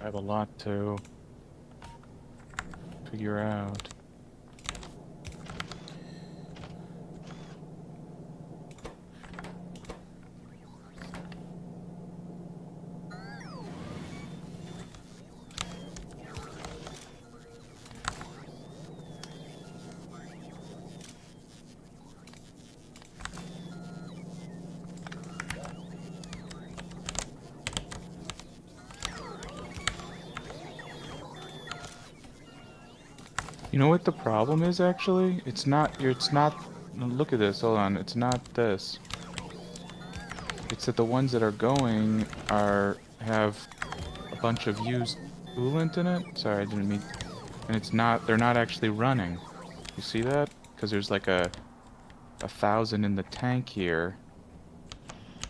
I have a lot to figure out. You know what the problem is actually? It's not, look at this, hold on, it's not this. It's that the ones that are going have a bunch of used coolant in it. Sorry, I didn't mean, and they're not actually running. You see that? Because there's like a 1,000 in the tank here.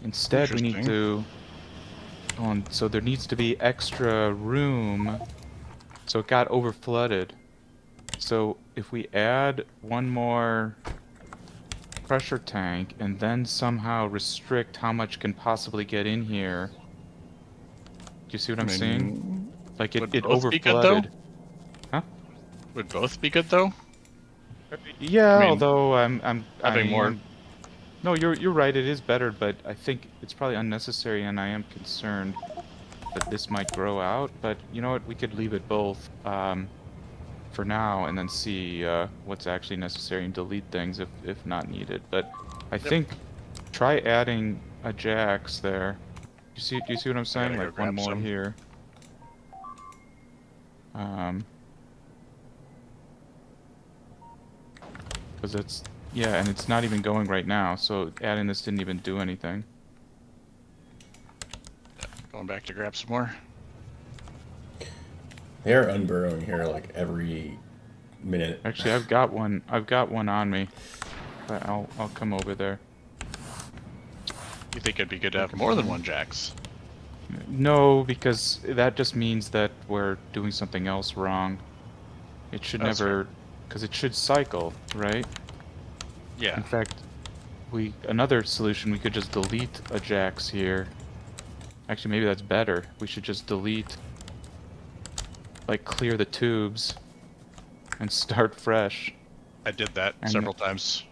Instead, we need Interesting. to, so there needs to be extra room. So it got over flooded. So if we add one more pressure tank and then somehow restrict how much can possibly get in here. Do you see what I I'm saying? mean, Like would it both be good though? overflooded. Huh? Would both be good though? I Yeah, mean, although I having more. am no, you're right, it is better, but I think it's probably unnecessary and I am concerned that this might grow out, but you know what, we could leave it both for now and then see what's actually necessary and delete things if not needed. But I Yep. think try adding a Jax there. Do you see what I'm I saying? gotta go Like one grab more some. here. Because it's, yeah, and it's not even going right now, so adding this didn't even do anything. Going back to grab some more. They're unburrowing here like every minute. Actually, I've got one on me. But I'll come over there. You think it'd be good to Look have at more than mine. one Jax? No, because that just means that we're doing something else wrong. It should That's fair. never, because it should cycle, right? Yeah. In fact, another solution, we could just delete a Jax here. Actually, maybe that's better. We should just delete, like clear the tubes and start fresh. I did that And several times.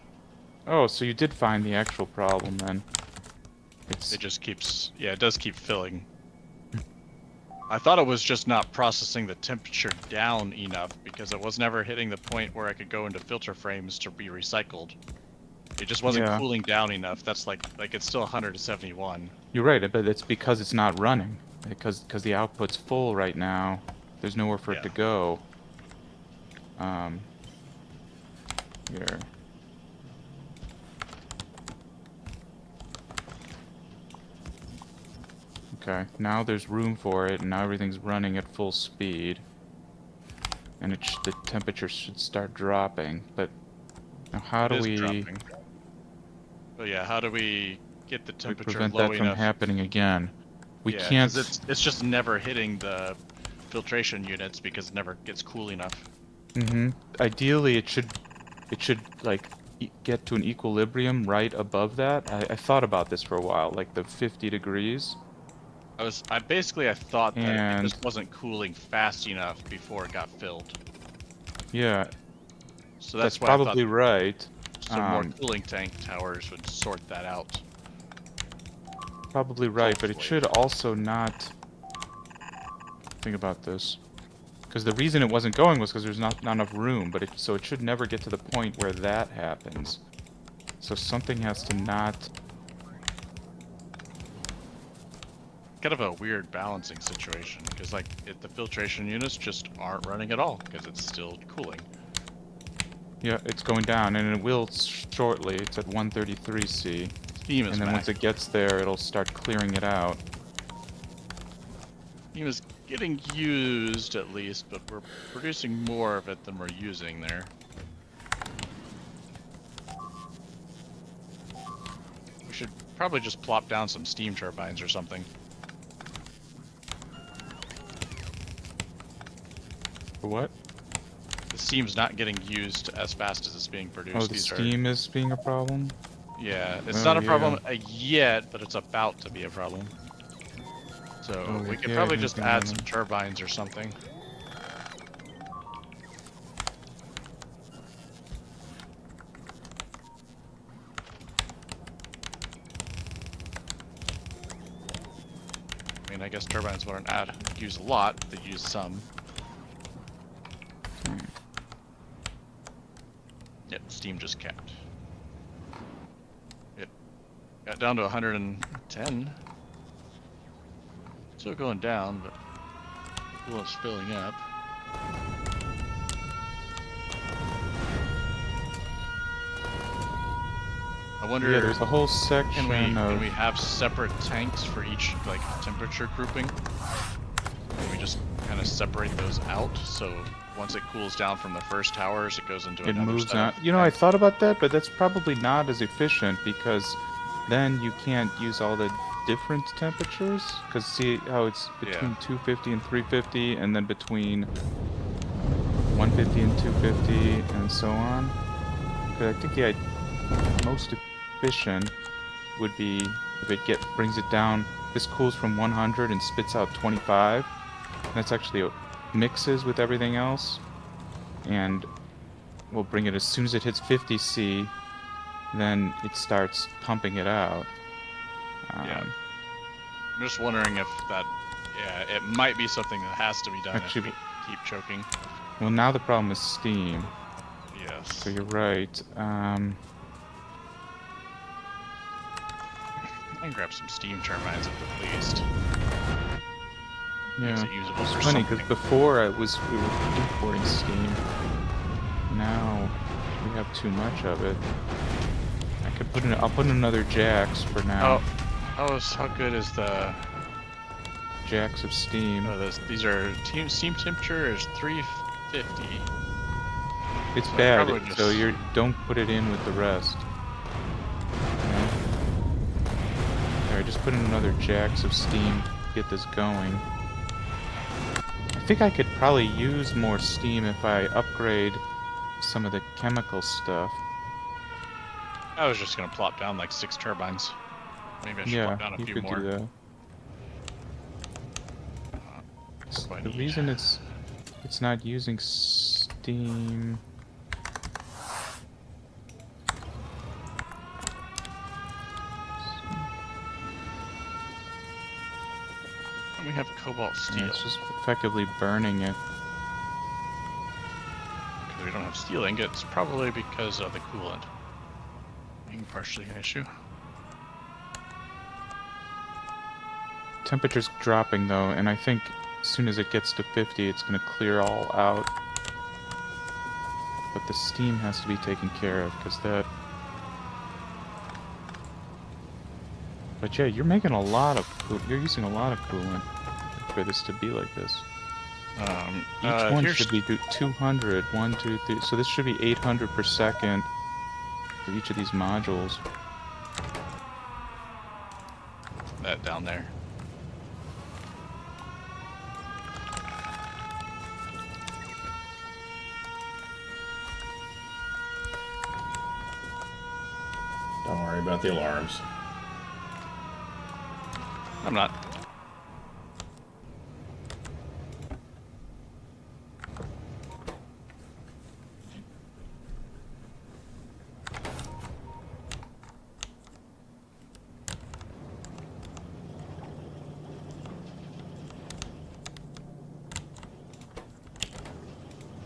oh, so you did find the actual problem then. It just keeps, yeah, it does keep filling. I thought it was just not processing the temperature down enough because it was never hitting the point where I could go into filter frames to be recycled. It just wasn't Yeah. cooling down enough. That's like it's still 171. You're right, but it's because it's not running. Because the output's full right now. There's nowhere for it to go. Here. Okay, now there's room for it, and now everything's running at full speed. And the temperature should start dropping, but now how do we Dropping. But yeah, how do we get the temperature prevent low that from enough? happening again? We Yeah, can't. 'cause it's just never hitting the filtration units because it never gets cool enough. Ideally, it should like get to an equilibrium right above that. I thought about this for a while, like the 50 degrees. I thought that it And just wasn't cooling fast enough before it got filled. yeah, So that's why I probably thought right. some more cooling tank towers would sort that out. Probably right, but it Hopefully. should also not. Think about this, because the reason it wasn't going was because there's not enough room. But so it should never get to the point where that happens. So something has to not. Kind of a weird balancing situation because like the filtration units just aren't running at all because it's still cooling. Yeah, it's going down, and it will shortly. It's at 133 C. Steam is And then once it gets there, it'll start clearing it out. Steam is getting used at least, but we're producing more of it than we're using there. We should probably just plop down some steam turbines or something. For what? The steam's not getting used as fast as it's being produced. Oh, the steam is being a problem? Yeah, it's Oh, not a yeah. problem yet, but it's about to be a problem. So Oh, we could yeah, probably I just think add I'm some gonna- turbines or something. I mean, I guess turbines wouldn't use a lot, they use some. Yep, steam just capped. It got down to 110. Still going down, but coolant's filling up. I wonder, Yeah, there's a whole section can we of... have separate tanks for each like temperature grouping? Can we just kind of separate those out so once it cools down from the first towers, it goes into It another moves set on. of You know, I tanks? thought about that, but that's probably not as efficient because then you can't use all the different temperatures. Because see how it's between Yeah. 250 and 350, and then between 150 and 250, and so on. Because I think the most efficient would be if it brings it down. This cools from 100 and spits out 25. That's actually mixes with everything else, and we'll bring it as soon as it hits 50°C, then it starts pumping it out. Yeah. I'm just wondering if that, yeah, it might be something that has to be done if Actually, we keep choking. well, now the problem is steam. So Yes. you're right. I can grab some steam turbines at the least. Makes Yeah, it usable it's for funny something. because before we were importing steam. Now we have too much of it. I'll put in another jacks for now. Oh, how good is the? Jacks of steam. Oh, these are steam temperature is 350. It's So I bad, probably just. so you don't put it in with the rest. Yeah. Alright, just put in another jacks of steam to get this going. I think I could probably use more steam if I upgrade some of the chemical stuff. I was just gonna plop down like 6 turbines. Maybe I should Yeah, plop down a you few could more. do that. What do I The need? reason it's not using steam. We have cobalt Yeah, steel. it's just effectively burning it. Because we don't have steel ingots, probably because of the coolant being partially an issue. Temperature's dropping though, and I think as soon as it gets to 50, it's going to clear all out. But the steam has to be taken care of, because that... But yeah, you're making a lot of you're using a lot of coolant for this to be like this. Each one should be 200, 1, 2, 3. So this should be 800 per second for each of these modules. That down there. Don't worry about the alarms. I'm not.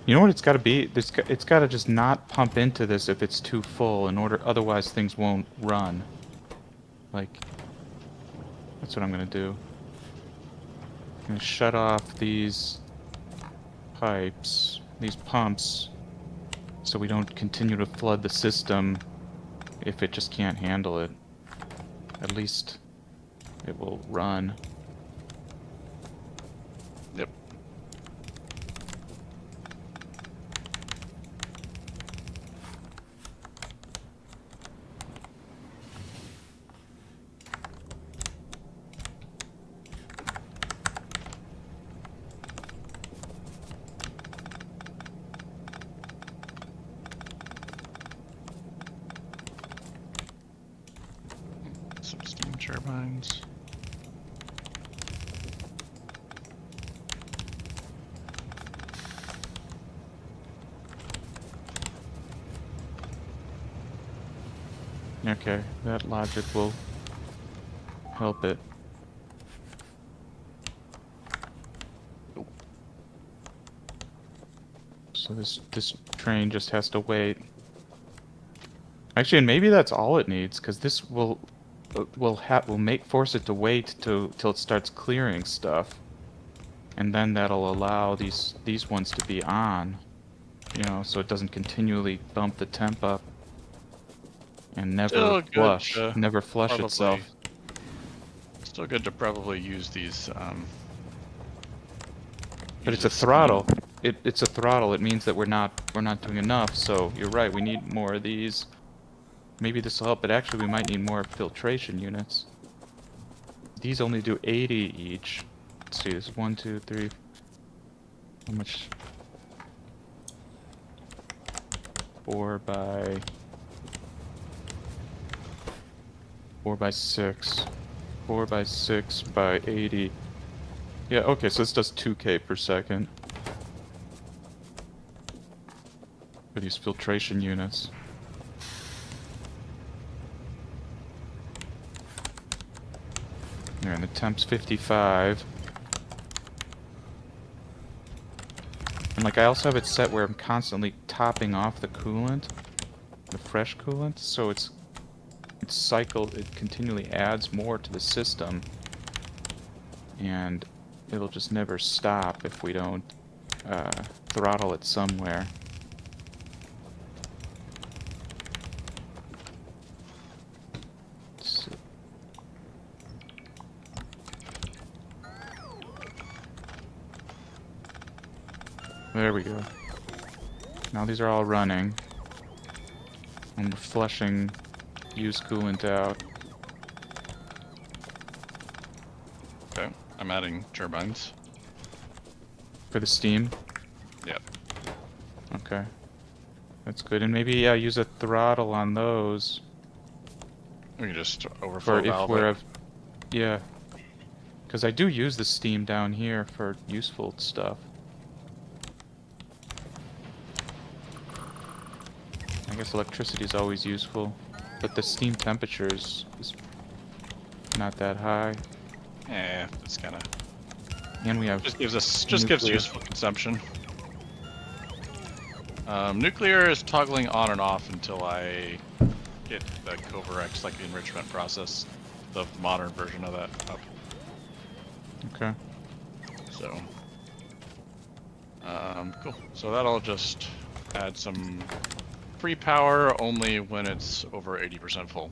You know what it's got to be? It's got to just not pump into this if it's too full, otherwise things won't run. Like, that's what I'm gonna do. I'm gonna shut off these pipes, these pumps, so we don't continue to flood the system if it just can't handle it. At least it will run. Yep. Some steam turbines. Okay, that logic will help it. So this train just has to wait. Actually, and maybe that's all it needs, because this will force it to wait till it starts clearing stuff, and then that'll allow these ones to be on, you know, so it doesn't continually bump the temp up and Still good to never flush itself. probably. Still good to probably use these. But use it's a steam. throttle. It's a throttle. It means that we're not doing enough. So you're right. We need more of these. Maybe this will help, but actually we might need more filtration units. These only do 80 each. Let's see, this is 1, 2, 3. How much? 4 by 6. 4 by 6 by 80. Yeah, okay, so this does 2K per second. For these filtration units. There, and the temp's 55. And like I also have it set where I'm constantly topping off the coolant, the fresh coolant, so it's cycled, it continually adds more to the system, and it'll just never stop if we don't throttle it somewhere. There we go. Now these are all running. And we're flushing used coolant out. Okay, I'm adding turbines. For the steam? Yep. Okay. That's good. And maybe, yeah, use a throttle on those. We can just For overflow if valve we're... it. Yeah. Because I do use the steam down here for useful stuff. I guess electricity is always useful, but the steam temperature is not that high. Yeah, it's kind of And we have gives nuclear. useful consumption. Nuclear is toggling on and off until I get the Covarex, like the enrichment process, the modern version of that up. Okay. So, cool. So that'll just add some free power only when it's over 80% full.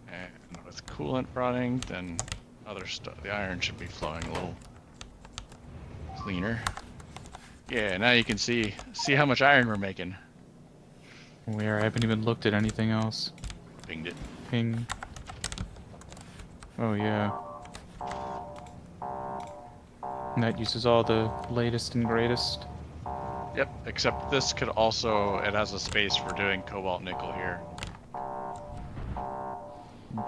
And with coolant running, then other stuff, the iron should be flowing a little cleaner. Yeah, now you can see how much iron we're making. Where I haven't even looked at anything else. Pinged it. Ping. Oh yeah. And that uses all the latest and greatest. Yep, except this could also, it has a space for doing cobalt nickel here.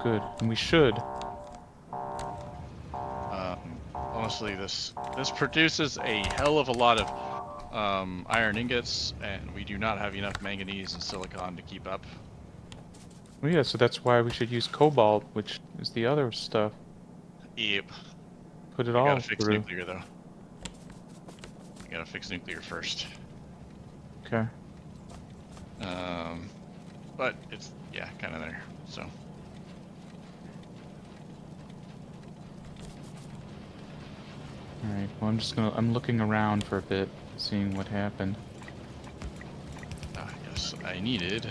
Good. And we should. Honestly, this produces a hell of a lot of iron ingots, and we do not have enough manganese and silicon to keep up. Well, yeah, so that's why we should use cobalt, which is the other stuff. Yep. Put it I all gotta fix through. nuclear though. I gotta fix nuclear first. Okay. But it's, yeah, kind of there, so. Alright, well I'm looking around for a bit, seeing what happened. Yes, I needed...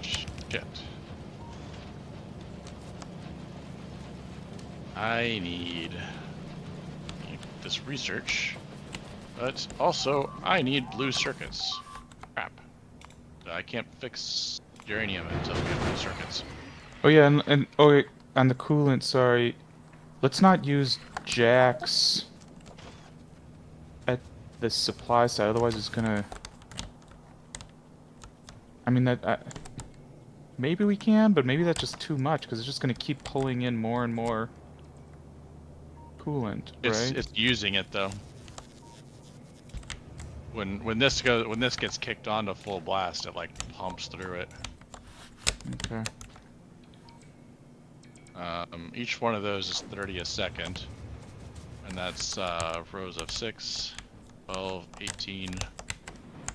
Shit. I need this research, but also I need blue circuits. Crap. I can't fix uranium until we have blue circuits. Oh yeah, and oh wait, on the coolant, sorry. Let's not use jacks at the supply side, otherwise it's gonna... I mean, maybe we can, but maybe that's just too much, because it's just gonna keep pulling in more and more coolant, right? It's using it though. when this gets kicked on to full blast, it like pumps through it. Okay. Each one of those is 30 a second, and that's rows of 6, 12, 18,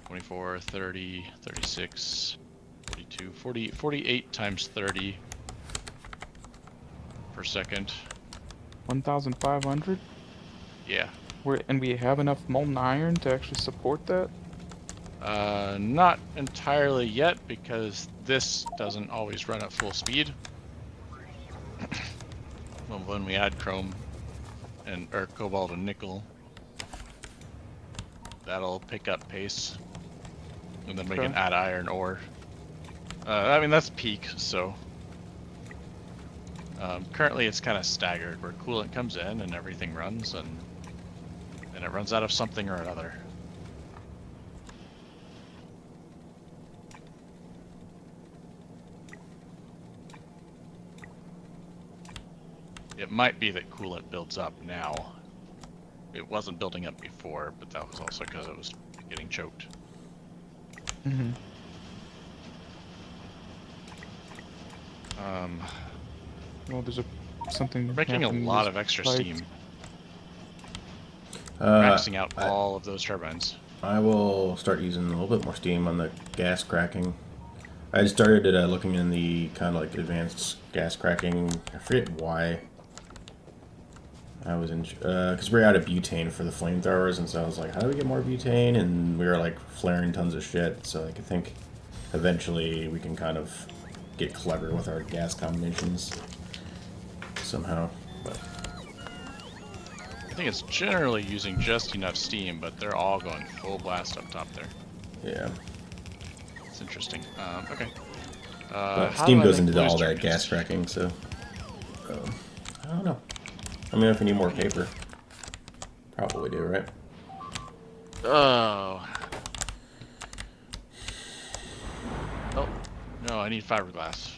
24, 30, 36, 42, 40, 48 times 30 per second. 1,500. Yeah. And we have enough molten iron to actually support that? Not entirely yet, because this doesn't always run at full speed. Well, when we add chrome or cobalt and nickel, that'll pick up pace, and then we can add iron ore. I mean, that's peak, so currently it's kind of staggered, where coolant comes in and everything runs, and then it runs out of something or another. It might be that coolant builds up now. It wasn't building up before, but that was also because it was getting choked. Mm-hmm. Well, there's something. We're making a lot of extra pipes. steam. Maxing out all of those turbines. I will start using a little bit more steam on the gas cracking. I started looking in the kind of like advanced gas cracking. I forget why. I was in because we're out of butane for the flamethrowers, and so I was like, how do we get more butane? And we were like flaring tons of shit. So like, I think eventually we can kind of get clever with our gas combinations somehow. But I think it's generally using just enough steam, but they're all going full blast up top there. yeah, It's interesting. Okay. but steam goes into all that gas cracking, so I don't know. I mean, if we need more paper, probably do, right? Oh. Oh, no, I need fiberglass.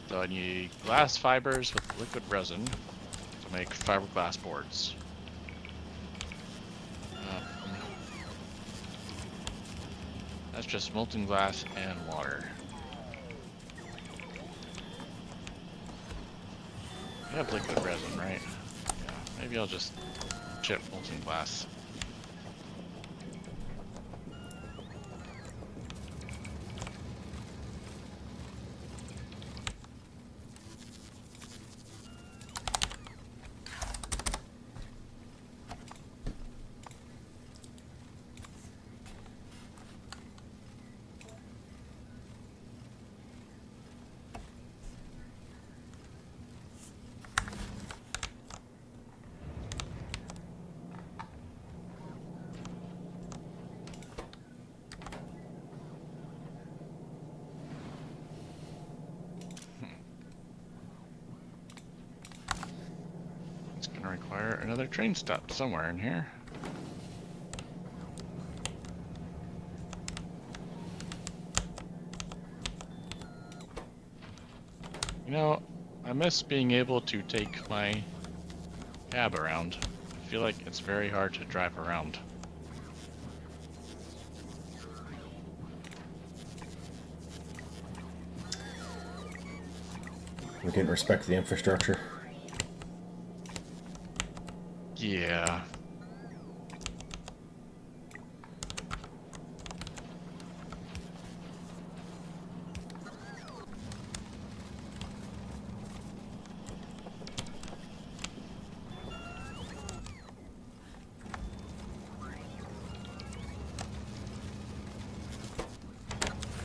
So I need glass fibers with liquid resin to make fiberglass boards. That's just molten glass and water. I have liquid resin, right? Yeah, maybe I'll just chip molten glass. Require another train stop somewhere in here. You know, I miss being able to take my cab around. I feel like it's very hard to drive around. We didn't respect the infrastructure. Yeah.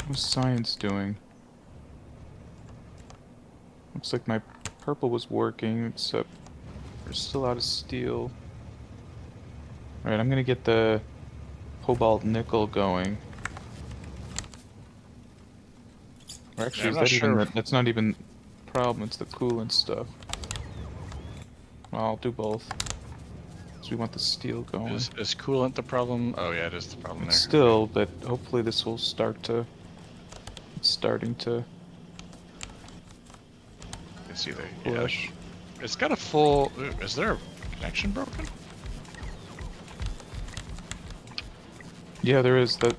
What's science doing? Looks like my purple was working, except we're still out of steel. Alright, I'm gonna get the cobalt nickel going. Or actually, Yeah, is that even that's not even the problem, it's the coolant stuff. Well, I'll do both. So we want the steel going. Is coolant the problem? Oh yeah, it is the problem there. Still, but hopefully this will start to... It's starting to... I see the push. It's got a full... Ooh, is there a connection broken? Yeah, there is. That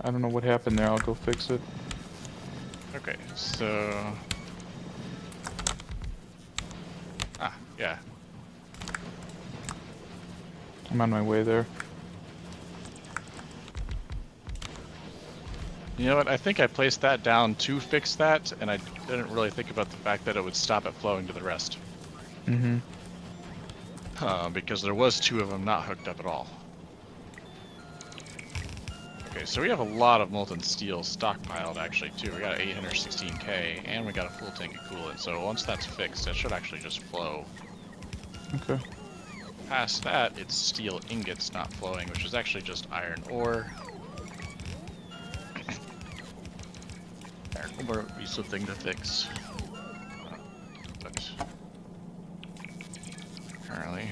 I don't know what happened there. I'll go fix it. Okay, so... Ah, yeah. I'm on my way there. You know what, I think I placed that down to fix that, and I didn't really think about the fact that it would stop it flowing to the rest. Mm-hmm. Because there was 2 of them not hooked up at all. Okay, so we have a lot of molten steel stockpiled actually too. We got 816k, and we got a full tank of coolant, so once that's fixed, that should actually just flow. Okay. Past that, it's steel ingots not flowing, which is actually just iron ore. Iron ore would be something to fix. But currently,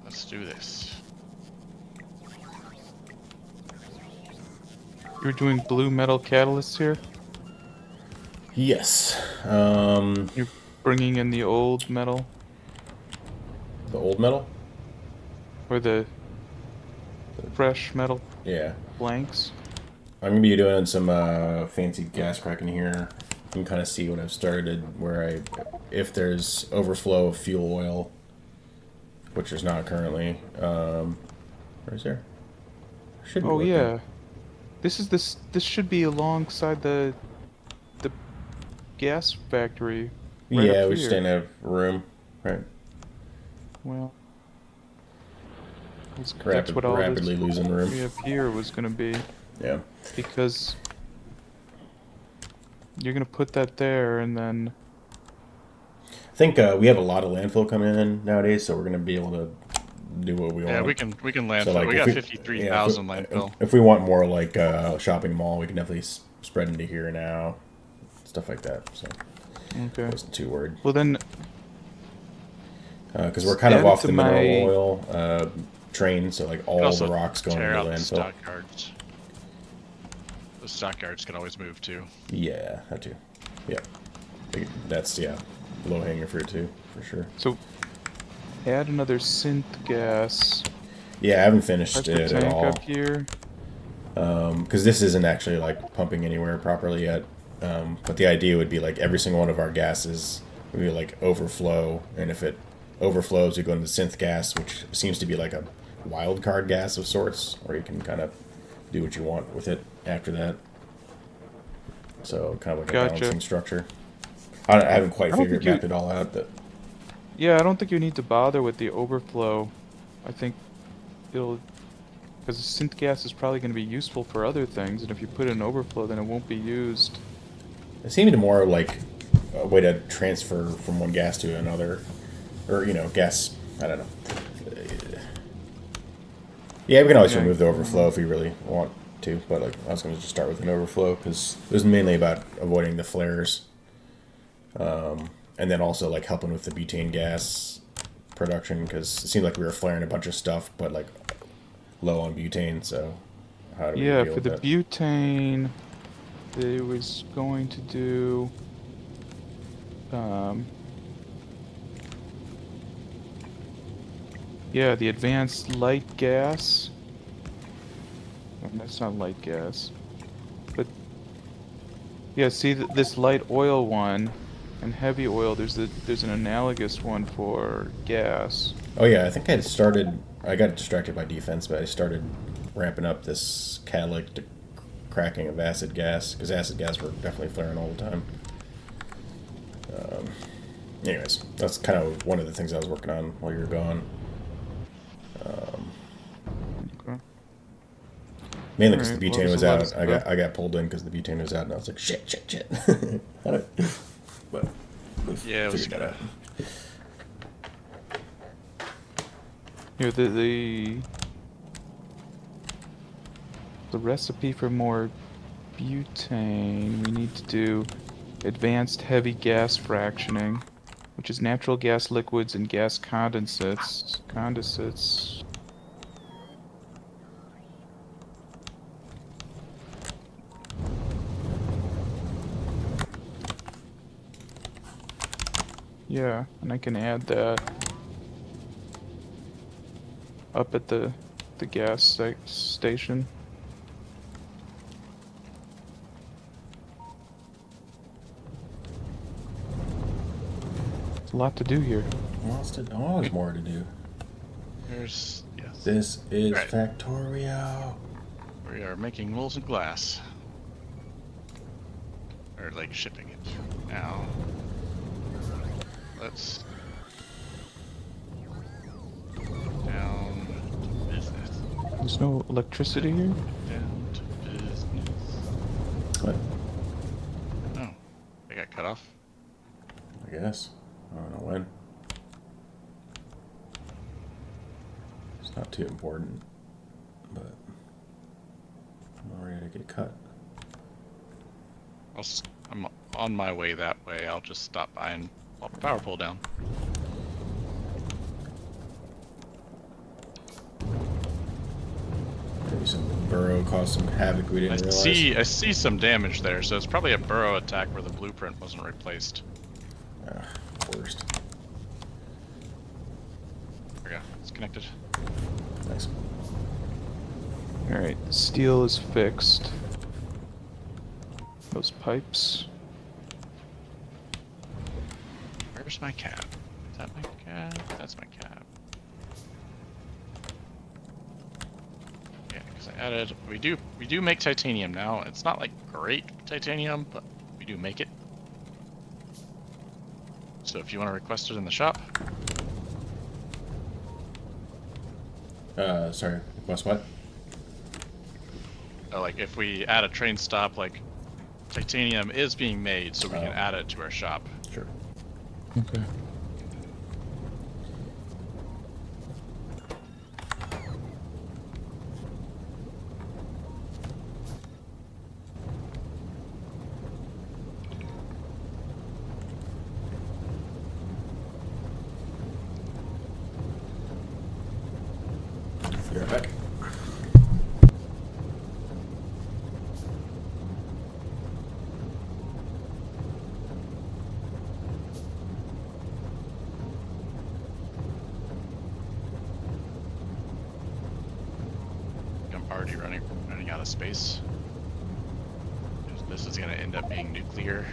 let's do this. You're doing blue metal catalysts here? Yes. You're bringing in the old metal? The old metal? Or the fresh metal Yeah. blanks? I'm gonna be doing some fancy gas cracking here. You can kind of see what I've started, where if there's overflow of fuel oil, which there's not currently. Where is there? Should be Oh working. yeah. This should be alongside the gas factory. Right Yeah, up we just here. didn't have room, right? Well, that's what all Rapidly this losing room. we have here was gonna be, Yeah. because you're gonna put that there and then I think we have a lot of landfill coming in nowadays, so we're gonna be able to do what we Yeah, want. we can landfill. So, like, we if got we- 53,000 landfill. If we want more like shopping mall, we can definitely spread into here now, stuff like that. So I okay. wasn't too worried Well then, because we're kind add of it off to the my- mineral oil train, so like all Also the rocks going tear into out the the landfill. stockyards. The stockyards can always move too. Yeah, that too. Yeah, that's low hanging fruit too for sure. so add another synth gas Yeah, I haven't finished pressure it at tank all. up here. Because this isn't actually like pumping anywhere properly yet. But the idea would be like every single one of our gases would be like overflow, and if it overflows, we go into synth gas, which seems to be like a wild card gas of sorts, where you can kind of do what you want with it after that. So kind of like a Gotcha. balancing structure. I haven't quite I don't figured think you- mapped it all out, but Yeah, I don't think you need to bother with the overflow. I think it'll, because synth gas is probably going to be useful for other things, and if you put in overflow, then it won't be used. it seemed more like a way to transfer from one gas to another, or gas. I don't know. Yeah, we can always Yeah. remove the overflow if we really want to, but like I was going to just start with an overflow because it was mainly about avoiding the flares, and then also like helping with the butane gas production because it seemed like we were flaring a bunch of stuff, but like low on butane. So how do we Yeah, deal for with the that? butane, they was going to do, yeah, the advanced light gas. Oh, that's not light gas, but yeah, see this light oil one and heavy oil. There's an analogous one for gas. Oh yeah, I think I had started. I got distracted by defense, but I started ramping up this catalytic cracking of acid gas because acid gas were definitely flaring all the time. Anyways, that's kind of one of the things I was working on while you were gone. Okay. Mainly because Alright, the well, butane there's was a lot out. of I got stuff. I got pulled in because the butane was out, and I was like, shit. But Yeah, it was figured that out. Here, the recipe for more butane, we need to do advanced heavy gas fractioning, which is natural gas liquids and gas condensates. Yeah, and I can add that up at the gas station. It's a lot to do here. Always more to do. There's yes. This is Right. Factorio. We are making molten glass. Or like shipping it. Now let's down to business. There's no electricity here? Down to business. What? Oh. They got cut off. I guess. I don't know when. It's not too important, but I'm ready to get cut. I'm on my way that way. I'll just stop by and pop the power pole down. Maybe some burrow caused some havoc we didn't realize. I see some damage there, so it's probably a burrow attack where the blueprint wasn't replaced. Worst. There we go. It's connected. Nice. Alright, steel is fixed. Those pipes. Where's my cab? Is that my cab? That's my cab. Yeah, because I added. We do make titanium now. It's not like great titanium, but we do make it. So if you want to request it in the shop, Sorry. What's what? like if we add a train stop, like titanium is being made, so we can add it to our shop. Sure. Okay. You're right back. I'm already running out of space. This is gonna end up being nuclear.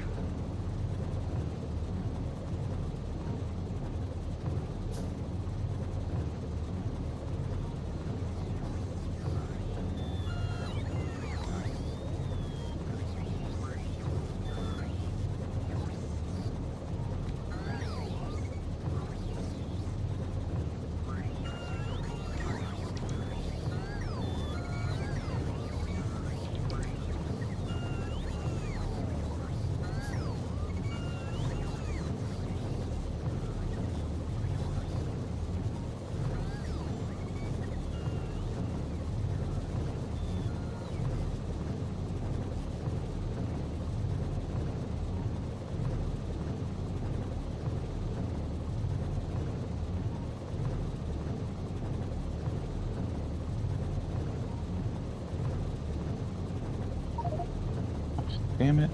Damn it.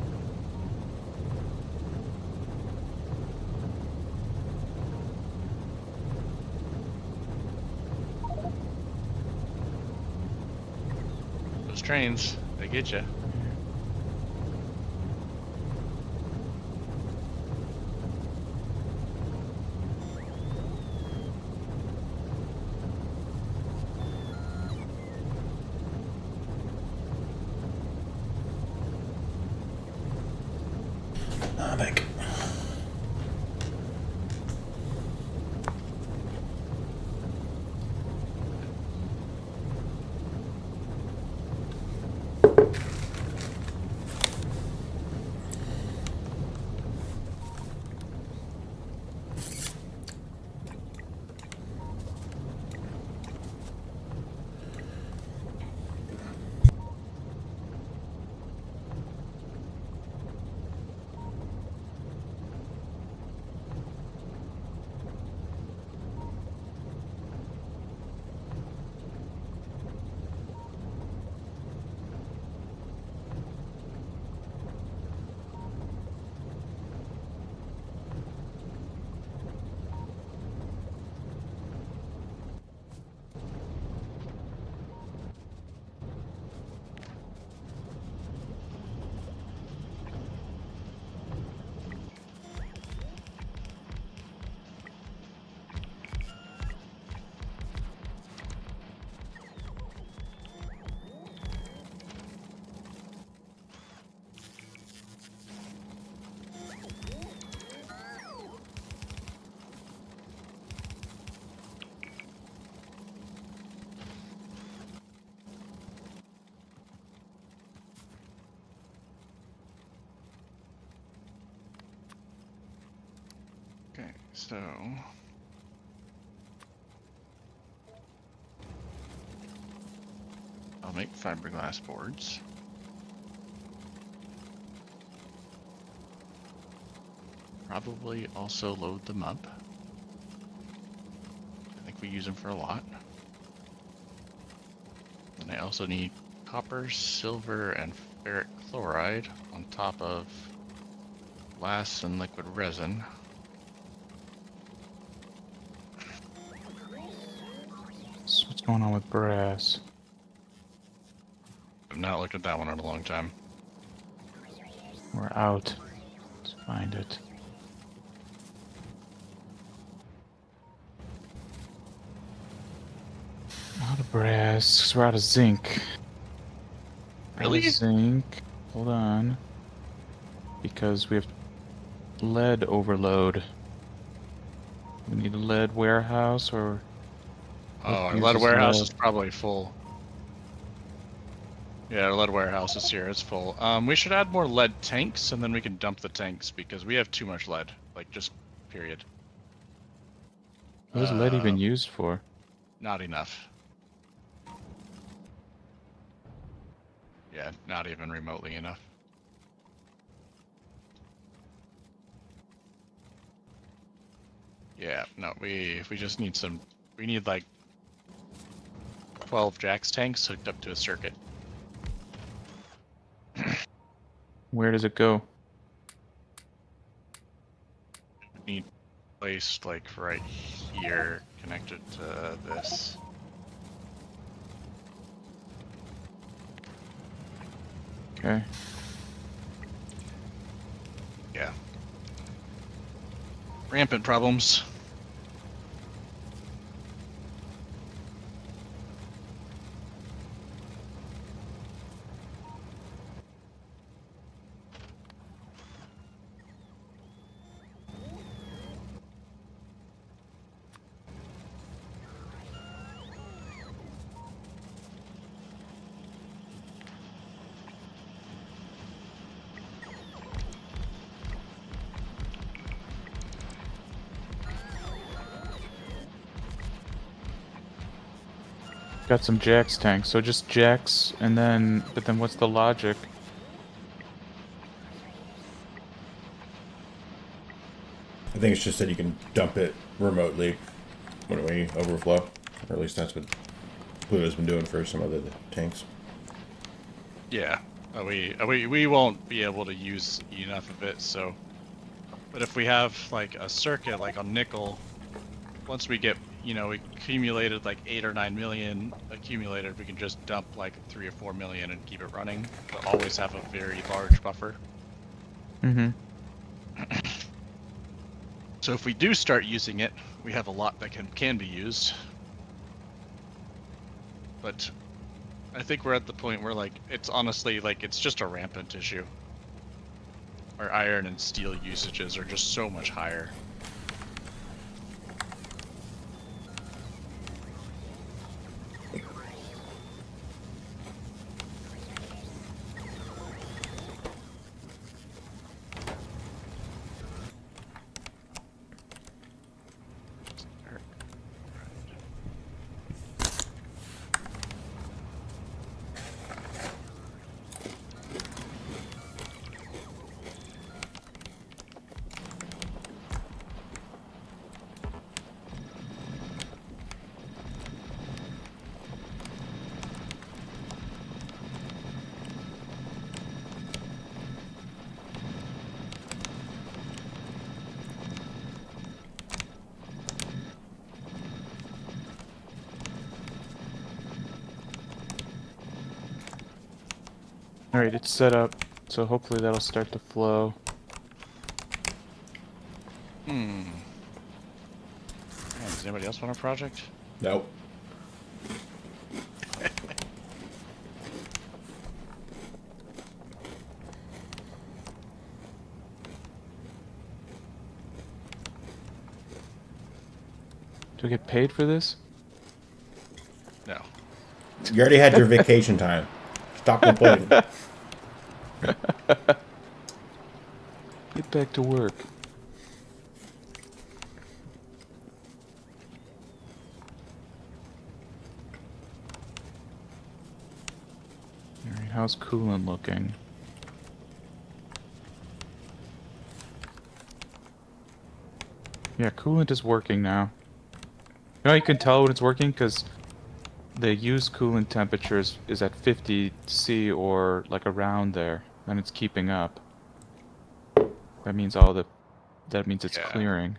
Those trains, they get you. I'm back. So I'll make fiberglass boards. Probably also load them up. I think we use them for a lot. And I also need copper, silver, and ferric chloride on top of glass and liquid resin. So what's going on with brass? I've not looked at that one in a long time. We're out. Let's find it. Out of brass, 'cause we're out of zinc. Really? Out of zinc. Hold on. Because we have lead overload. We need a lead warehouse or... Oh, our uses lead warehouse lead? is probably full. Yeah, our lead warehouse is here. It's full. We should add more lead tanks, and then we can dump the tanks because we have too much lead. Like, just period. What is lead even used for? Not enough. Yeah, not even remotely enough. Yeah, no, we just need some. We need like 12 Jax tanks hooked up to a circuit. Where does it go? We need placed like right here, connected to this. Okay. Yeah. Rampant problems. Got some Jax tanks, so just Jax, and then... But then what's the logic? I think it's just that you can dump it remotely when we overflow. Or at least that's what Pluto's been doing for some other tanks. Yeah. We won't be able to use enough of it, so. But if we have like a circuit, like on nickel, once we get, we accumulated like 8 or 9 million accumulated, we can just dump like 3 or 4 million and keep it running. But always have a very large buffer. Mm-hmm. So if we do start using it, we have a lot that can be used. But I think we're at the point where like it's honestly like it's just a rampant issue. Our iron and steel usages are just so much higher. Alright, it's set up, so hopefully that'll start to flow. Man, does anybody else want a project? Nope. Do I get paid for this? No. You already had your vacation time. Stop complaining. Get back to work. how's coolant looking? Yeah, coolant is working now. You know, you can tell when it's working because the used coolant temperature is at 50 C or like around there, and it's keeping up. That means it's Yeah. clearing.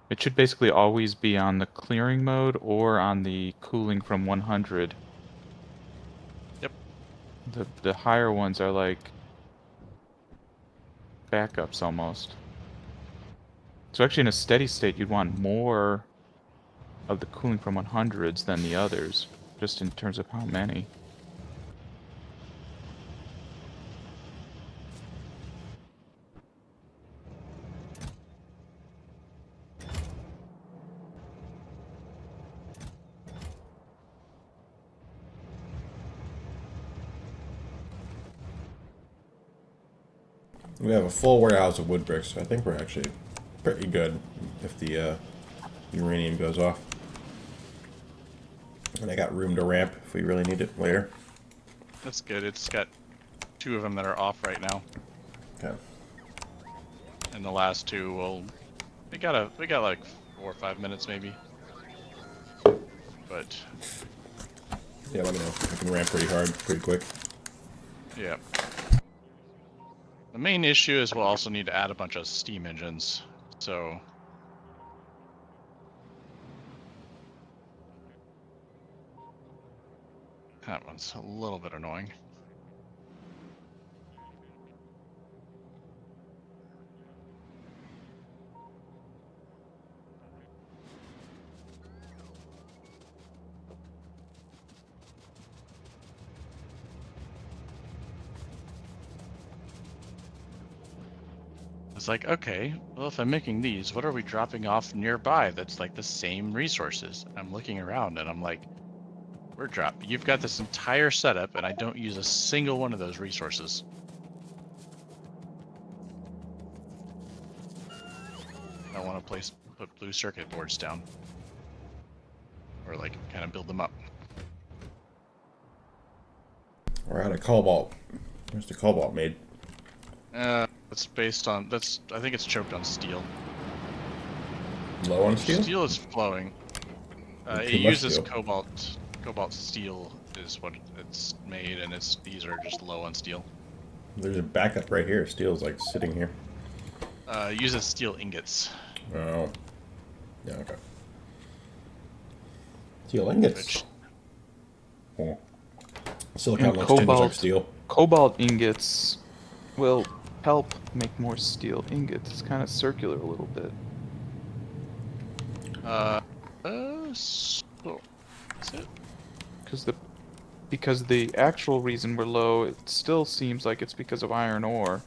It should basically always be on the clearing mode or on the cooling from 100. Yep. The higher ones are like backups almost. So actually in a steady state you'd want more of the cooling from 100s than the others, just in terms of how many. We have a full warehouse of wood bricks, so I think we're actually pretty good if the uranium goes off. And I got room to ramp if we really need it later. That's good. It's got 2 of them that are off right now, Okay. and the last 2 will. We got like 4 or 5 minutes maybe. But Yeah, let me know. I can ramp pretty hard, pretty quick. yeah. The main issue is we'll also need to add a bunch of steam engines. So that one's a little bit annoying. It's like, okay, well, if I'm making these, what are we dropping off nearby that's like the same resources? I'm looking around and I'm like, you've got this entire setup and I don't use a single one of those resources. I want to put blue circuit boards down. Or like kind of build them up. We're out of cobalt. Where's the cobalt made? It's based on, I think it's choked on steel. Low on steel? Steel is flowing. It Too much uses steel. cobalt steel is what it's made, and these are just low on steel. There's a backup right here. Steel's like sitting here. It uses steel ingots. Oh. Yeah, okay. Steel ingots. Which, Oh. Silicon And looks too much like steel. cobalt ingots will help make more steel ingots. It's kind of circular a little bit. so is it? Because the actual reason we're low, it still seems like it's because of iron ore.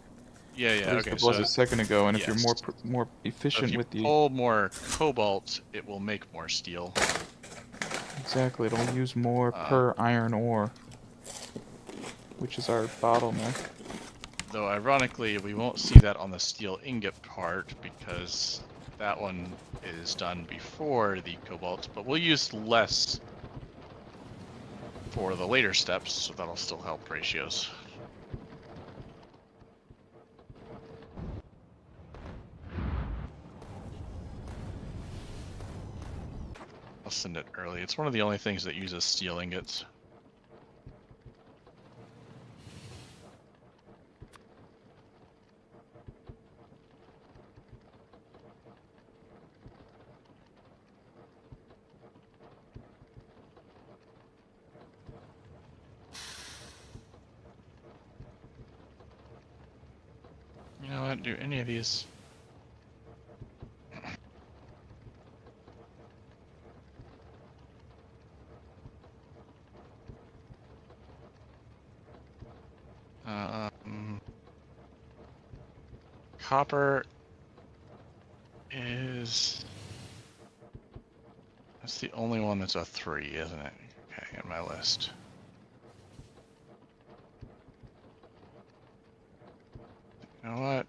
Yeah, At least okay, it was so a second ago, and if you're yes. more If efficient you with the pull more cobalt, it will make more steel. exactly, it'll use more per iron ore, which is our bottleneck. Though ironically, we won't see that on the steel ingot part because that one is done before the cobalt, but we'll use less for the later steps, so that'll still help ratios. I'll send it early. It's one of the only things that uses steel ingots. You know what? Do any of these? Copper is... That's the only one that's a 3, isn't it? Okay, in my list. You know what?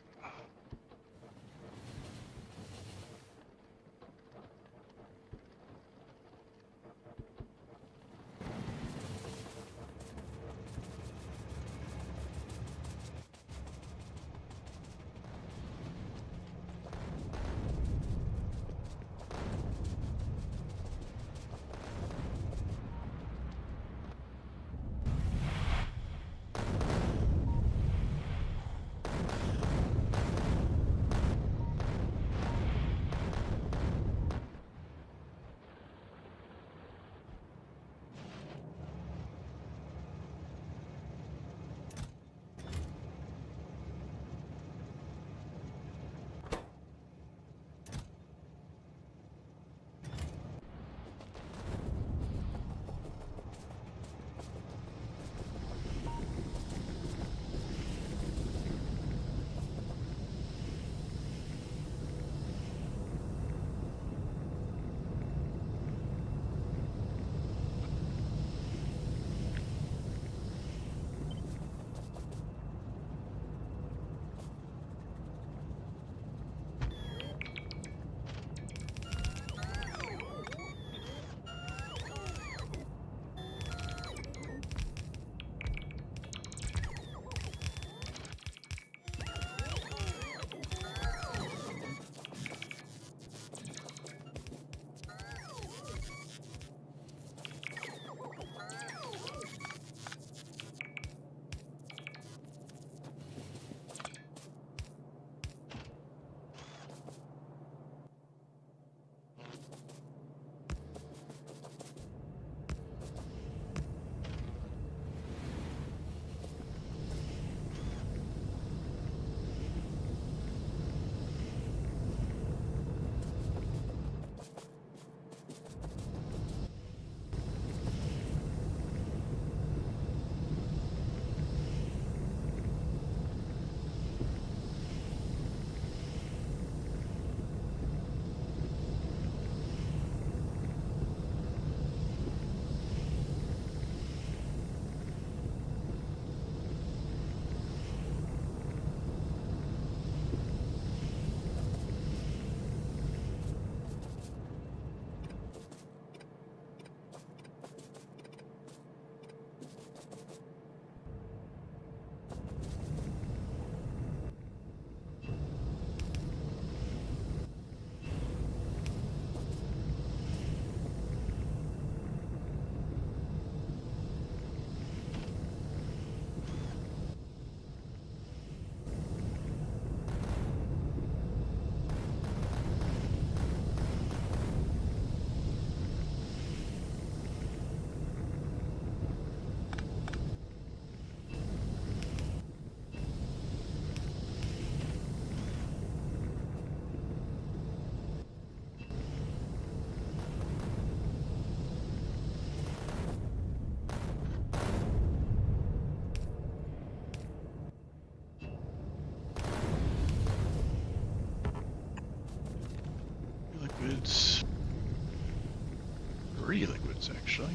3 liquids, actually.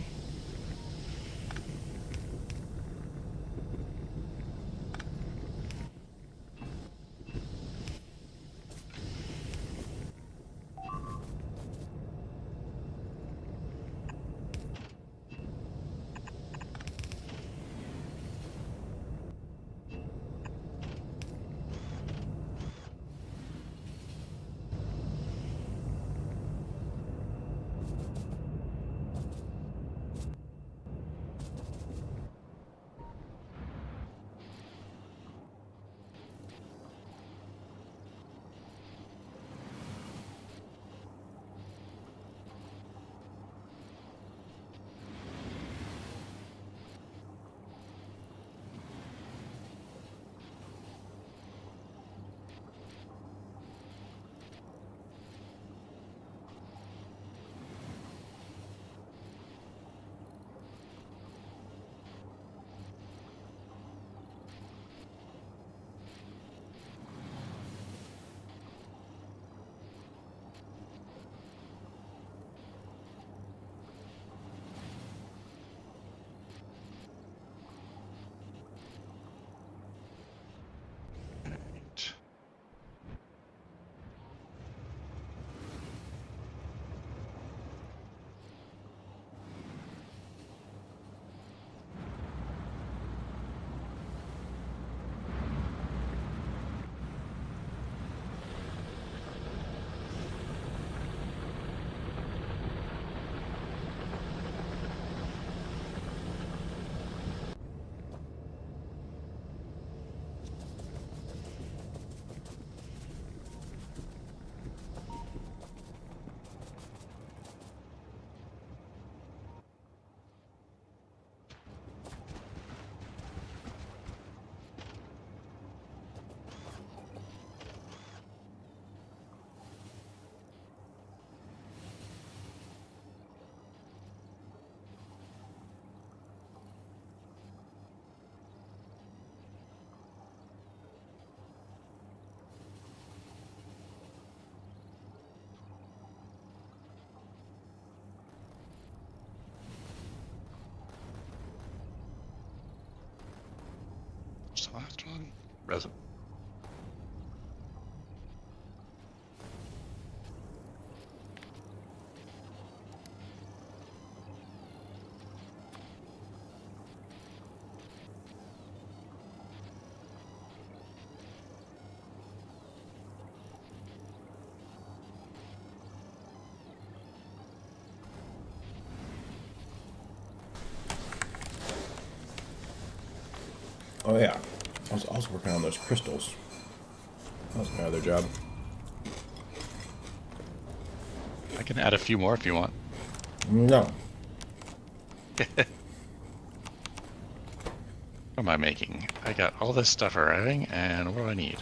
Right. What's the last one? Resin. Oh yeah, I was also working on those crystals. That was my other job. I can add a few more if you want. No. What am I making? I got all this stuff arriving, and what do I need?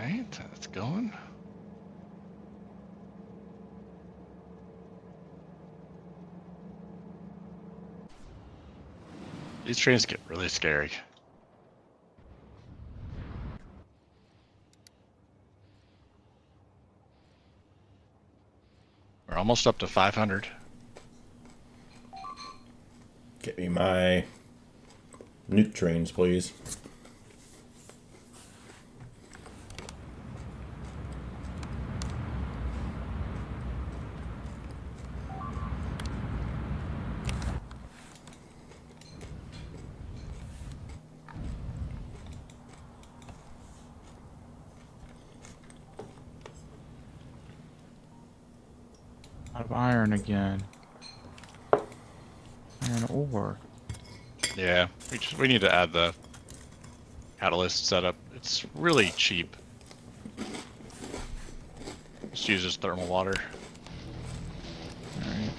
Alright, that's going. These trains get really scary. We're almost up to 500. Get me my nuke trains, please. Out of iron again. Iron ore. Yeah, we need to add the catalyst setup. It's really cheap. Just uses thermal water. Alright.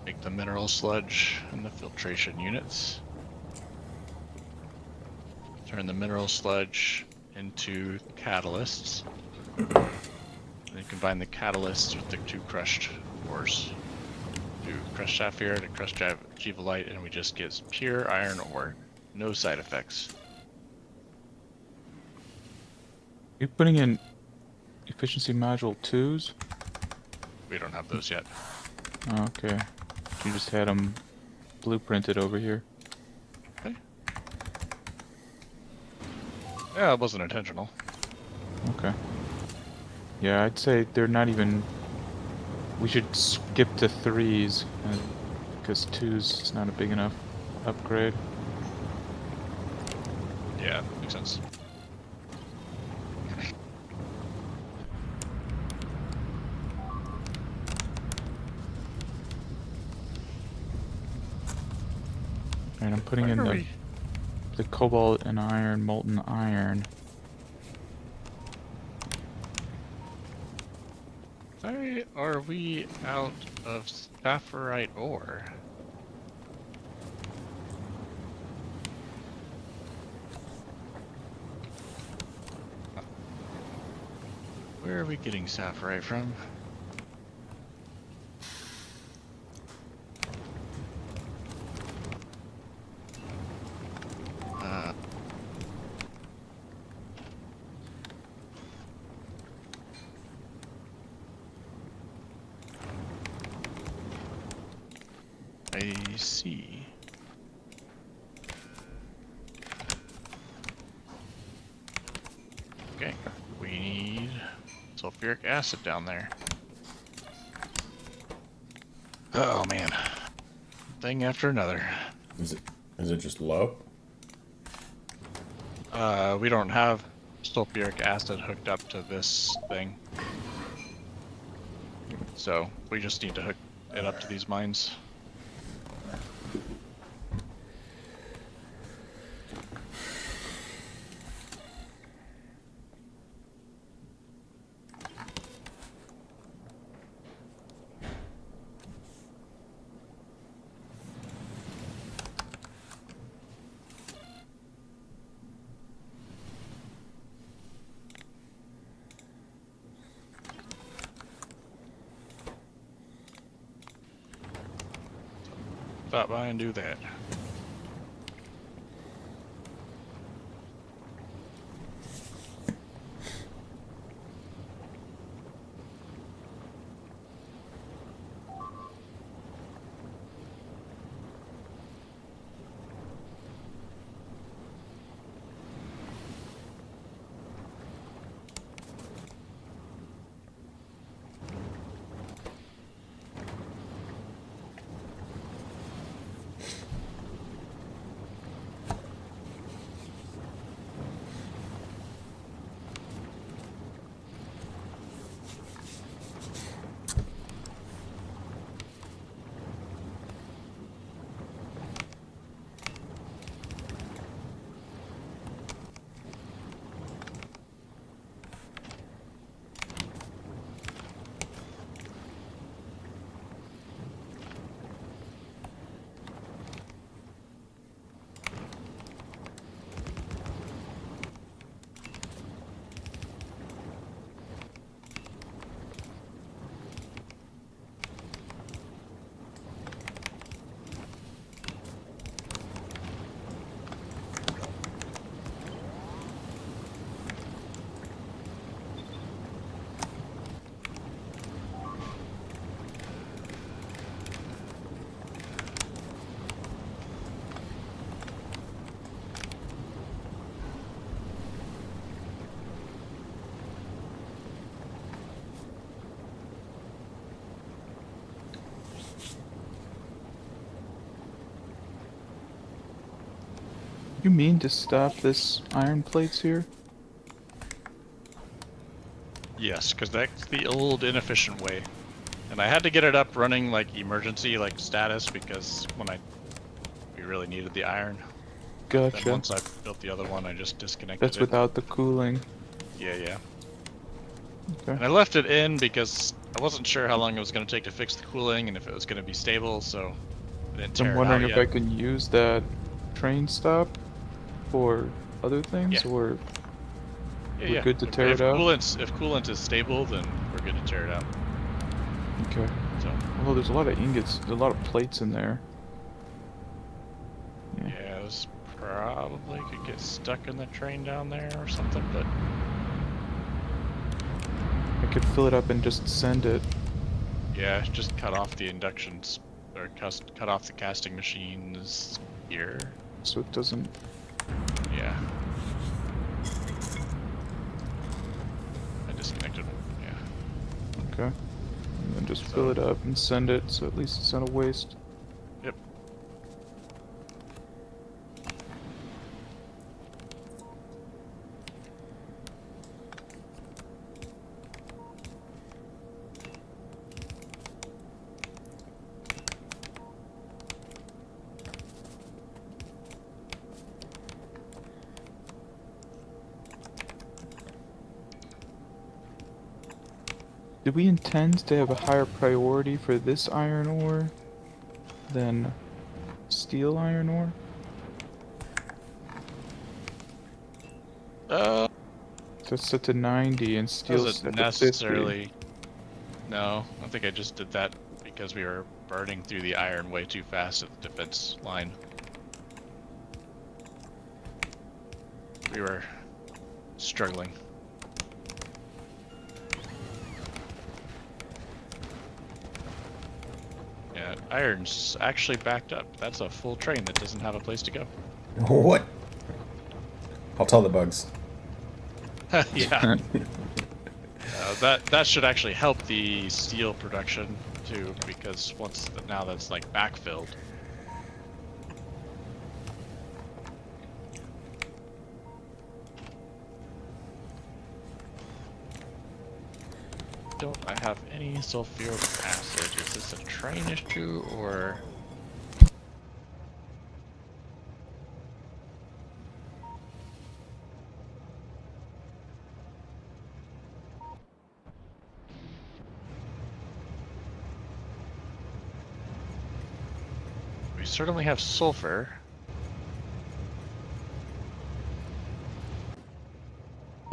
Make the mineral sludge and the filtration units. Turn the mineral sludge into catalysts. Then combine the catalysts with the two crushed ores. Do crushed sapphire to crushed givolite, and we just get pure iron ore. No side effects. You putting in efficiency module 2s? We don't have those yet. Oh, okay. You just had them blueprinted over here. Okay. Yeah, it wasn't intentional. Okay. Yeah, I'd say they're not even... We should skip to 3s, because 2s is not a big enough upgrade. Yeah, makes sense. Alright, I'm putting in the cobalt and iron, molten iron. Why are we out of sapphirite ore? Where are we getting sapphirite from? I see. Okay, we need sulfuric acid down there. Oh man, thing after another. Is it just low? We don't have sulfuric acid hooked up to this thing, so we just need to hook it up to these mines. Stop by and do that. You mean to stop this iron plates here? Yes, because that's the old inefficient way. And I had to get it up running like emergency, like status, because we really needed the iron. Then Gotcha. once I built the other one, I just disconnected That's it. without the cooling. Yeah. Okay. And I left it in because I wasn't sure how long it was going to take to fix the cooling and if it was going to be stable, so I didn't tear I'm it wondering out if yet. I can use that train stop for other things, Yeah. or Yeah, we're yeah. good to tear it out? If coolant is stable, then we're good to tear it out. Okay. So Well, there's a lot of ingots, a lot of plates in there. yeah, this probably could get stuck in the train down there or something, but I could fill it up and just send it. yeah, just cut off the inductions or cut off the casting machines here. So it doesn't. Yeah. I disconnected. Yeah. Okay. And then just fill it up and send it, so at least it's not a waste. Yep. Do we intend to have a higher priority for this iron ore than steel iron ore? So it's set to 90 and steel Doesn't set to 50. necessarily. No, I think I just did that because we were burning through the iron way too fast at the defense line. We were struggling. Yeah, iron's actually backed up. That's a full train that doesn't have a place to go. What? I'll tell the bugs. Yeah. That should actually help the steel production too, because now that's like backfilled. Don't I have any sulfuric acid? Is this a train issue or? We certainly have sulfur.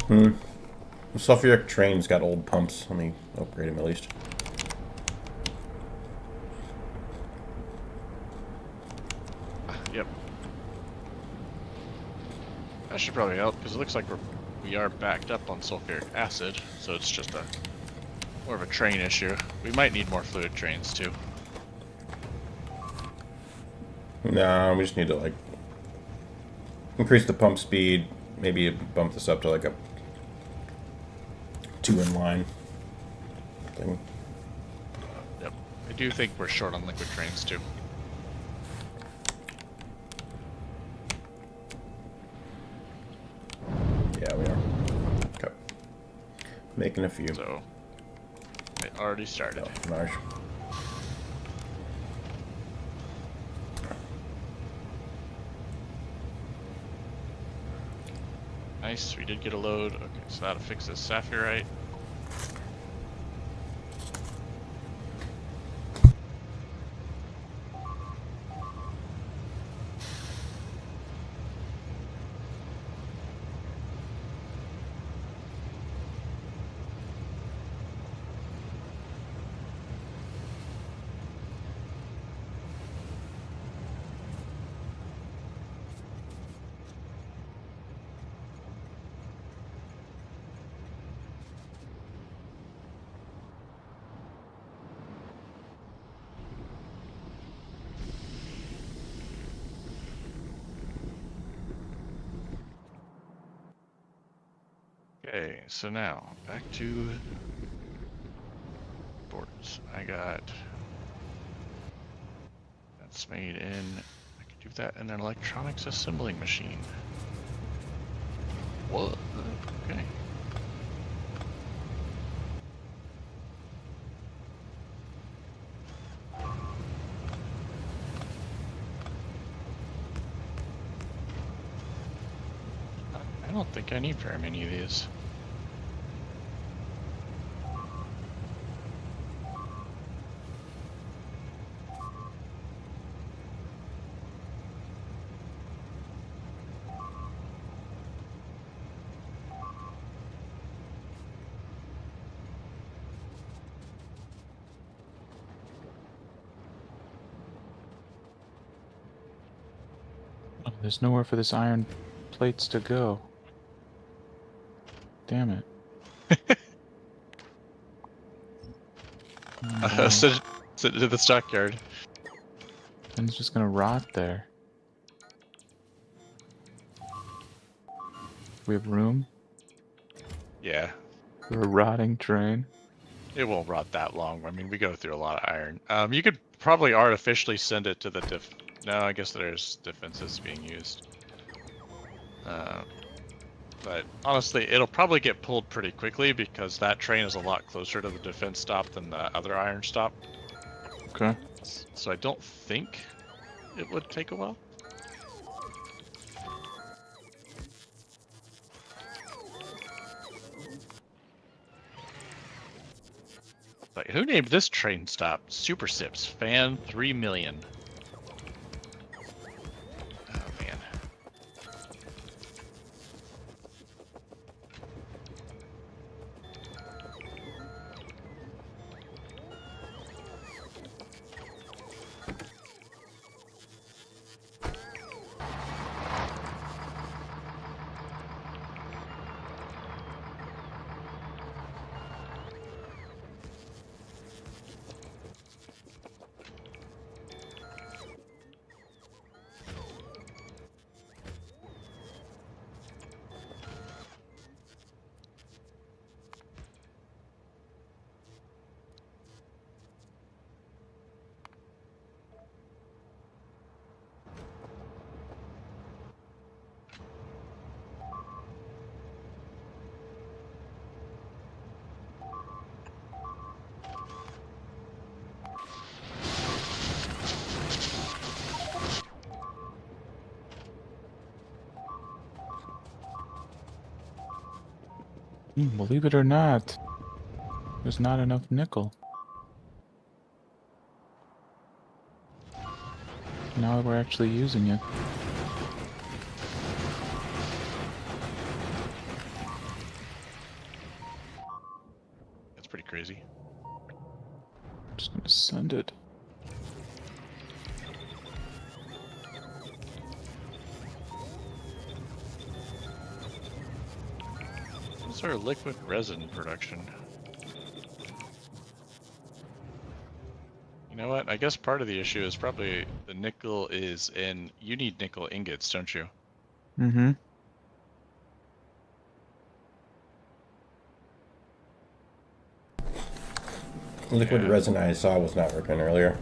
The sulfuric train's got old pumps. Let me upgrade them at least. Yep. That should probably help because it looks like we are backed up on sulfuric acid, so it's just more of a train issue. We might need more fluid trains too. No, we just need to like increase the pump speed. Maybe bump this up to like a 2-in-line thing. Yep. I do think we're short on liquid trains too. Yeah, we are. Okay. Making a few. So I already started. Oh, nice. Nice, we did get a load. Okay, so that'll fix this saphirite. Okay, so now back to boards. I got that's made in Do that in an electronics assembling machine. What? Okay. I don't think I need very many of these. Oh, there's nowhere for this iron plates to go. Damn it. Oh, Send it to the stockyard. then it's just gonna rot there. We have room Yeah, for a rotting train. it won't rot that long. I mean, we go through a lot of iron. You could probably artificially send it to the No, I guess there's defenses being used. But honestly, it'll probably get pulled pretty quickly because that train is a lot closer to the defense stop than the other iron stop. Okay. So I don't think it would take a while. Like, who named this train stop? Super Sips Fan 3 million. Oh man. Believe it or not, there's not enough nickel. Now that we're actually using it. That's pretty crazy. I'm just gonna send it. What's our liquid resin production? You know what? I guess part of the issue is probably the nickel is in. You need nickel ingots, don't you? Mm-hmm. Liquid Yeah. resin I saw was not working earlier.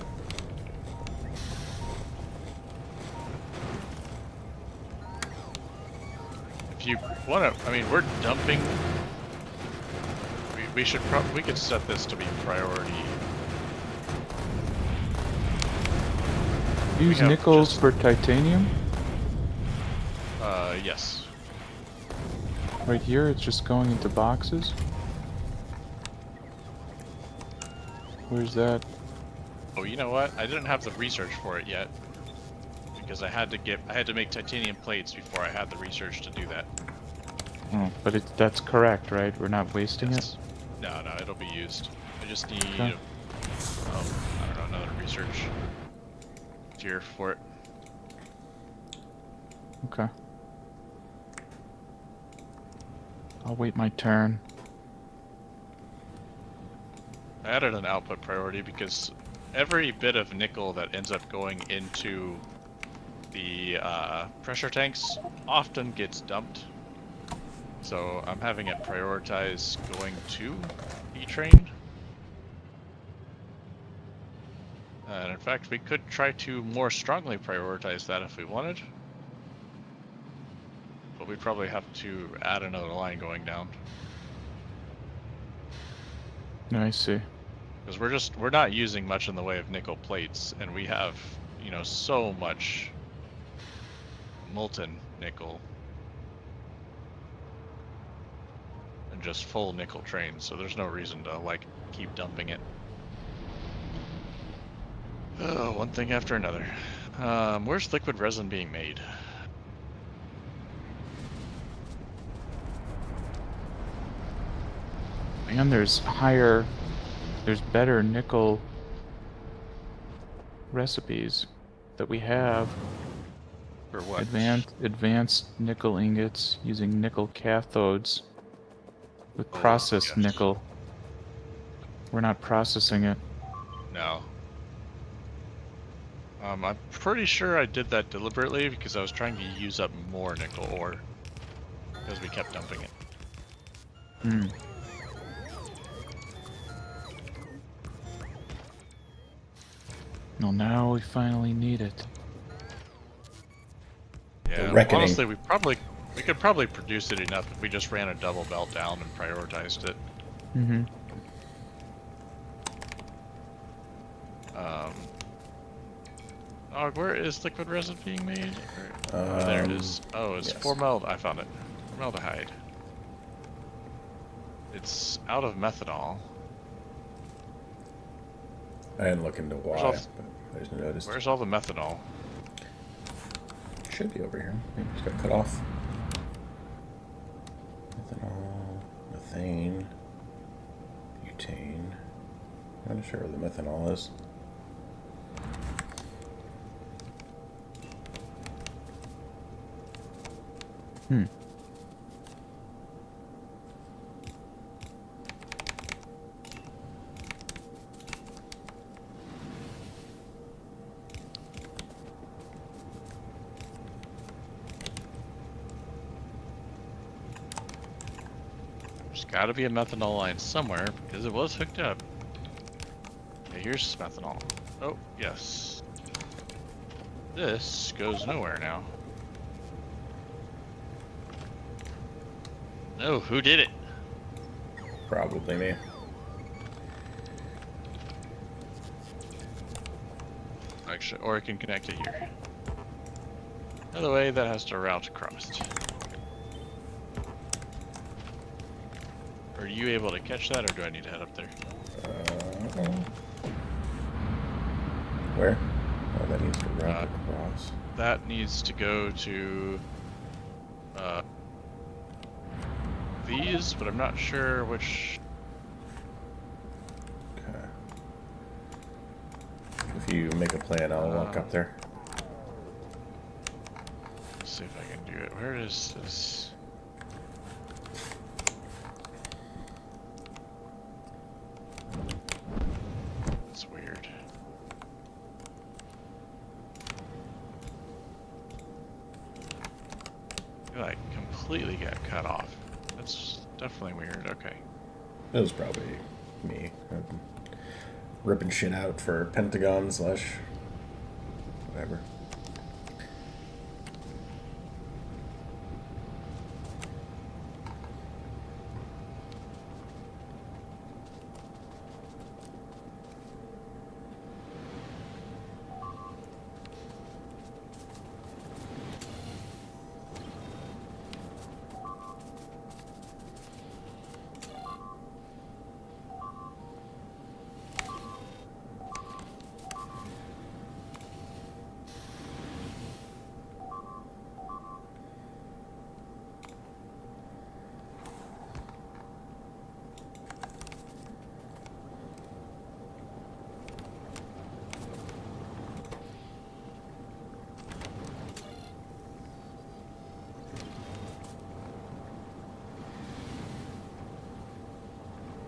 If you want to, I mean, we're dumping. We should probably, we could set this to be priority. Use have nickels just- for titanium. Yes. Right here, it's just going into boxes. Where's that? Oh, you know what? I didn't have the research for it yet because I had to make titanium plates before I had the research to do that. Oh, but that's correct, right? We're not wasting Yes. No, it'll be used. I just need, Okay. I don't know, another research tier for it. it. Okay. I'll wait my turn. I added an output priority because every bit of nickel that ends up going into the pressure tanks often gets dumped. So I'm having it prioritize going to E-Train. And fact, we could try to more strongly prioritize that if we wanted. But we'd probably have to add another line going down. I see. Because we're not using much in the way of nickel plates, and we have, you know, so much molten nickel and just full nickel trains, so there's no reason to like keep dumping it. Oh, one thing after another. Where's liquid resin being made? And there's better nickel recipes that we have. For what? Advanced nickel ingots using nickel cathodes with processed yes. nickel. We're not processing it. No. I'm pretty sure I did that deliberately because I was trying to use up more nickel ore because we kept dumping it. Hmm. Well, now we finally need it. Yeah, reckoning. honestly, we could probably produce it enough if we just ran a double belt down and prioritized it. Mm-hmm. Oh, where is liquid resin being made? There it is. Oh, it's yes. formald. I found it. Formaldehyde. It's out of methanol. I didn't look into why, all- but I just noticed. Where's all the methanol? It should be over here. Maybe it's got cut off. Methanol, methane, butane. I'm not sure where the methanol is. Hmm. There's gotta be a methanol line somewhere because it was hooked up. Okay, here's methanol. Oh, yes. This goes nowhere now. Oh, who did it? Probably me. Actually, or I can connect it here. Another way that has to route across. Are you able to catch that, or do I need to head up there? Where? Oh, that needs to route across. That needs to go to these, but I'm not sure which. Okay. If you make a plan, I'll walk up there. Let's see if I can do it. Where is this? That's weird. Like completely got cut off. That's definitely weird. Okay. It was probably me. Ripping shit out for Pentagon / whatever.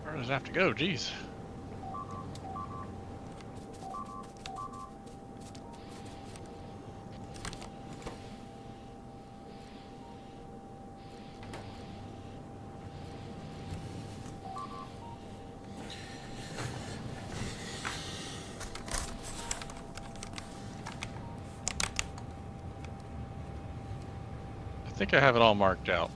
Where does it have to go? Jeez. think I have it all marked out.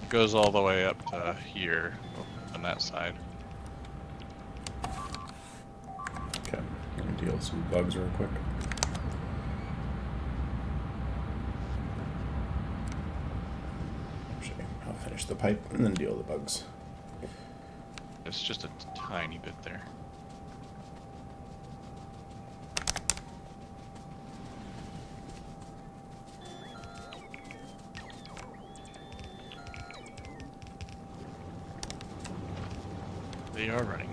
It goes all the way up to here on that side. Okay, let me deal with some bugs real quick. Actually, I'll finish the pipe and then deal with the bugs. It's just a tiny bit there. They are running.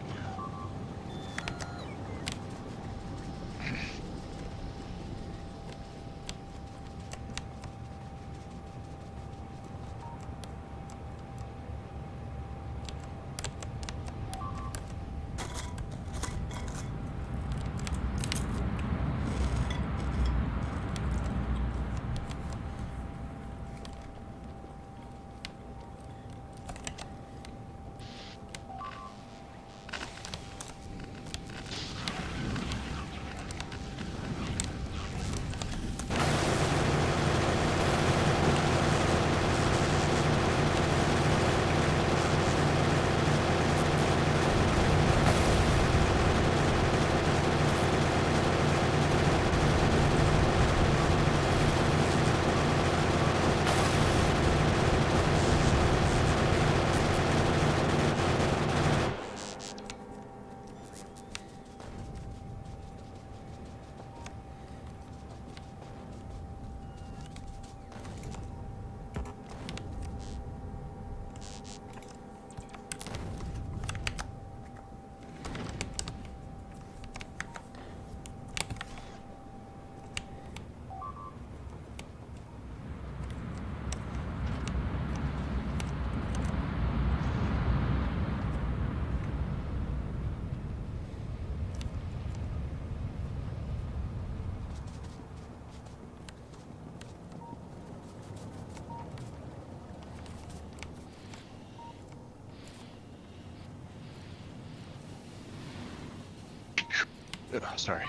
Sorry.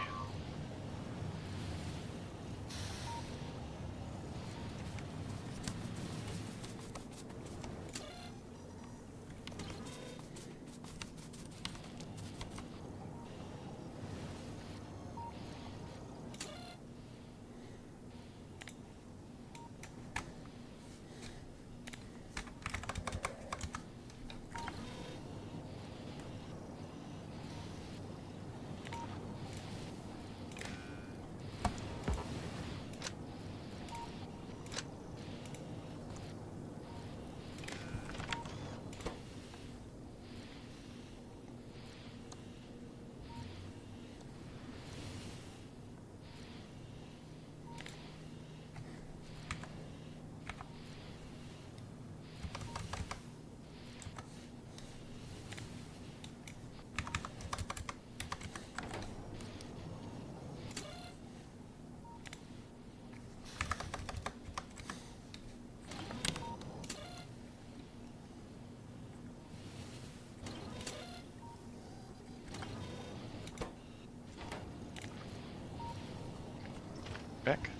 Back.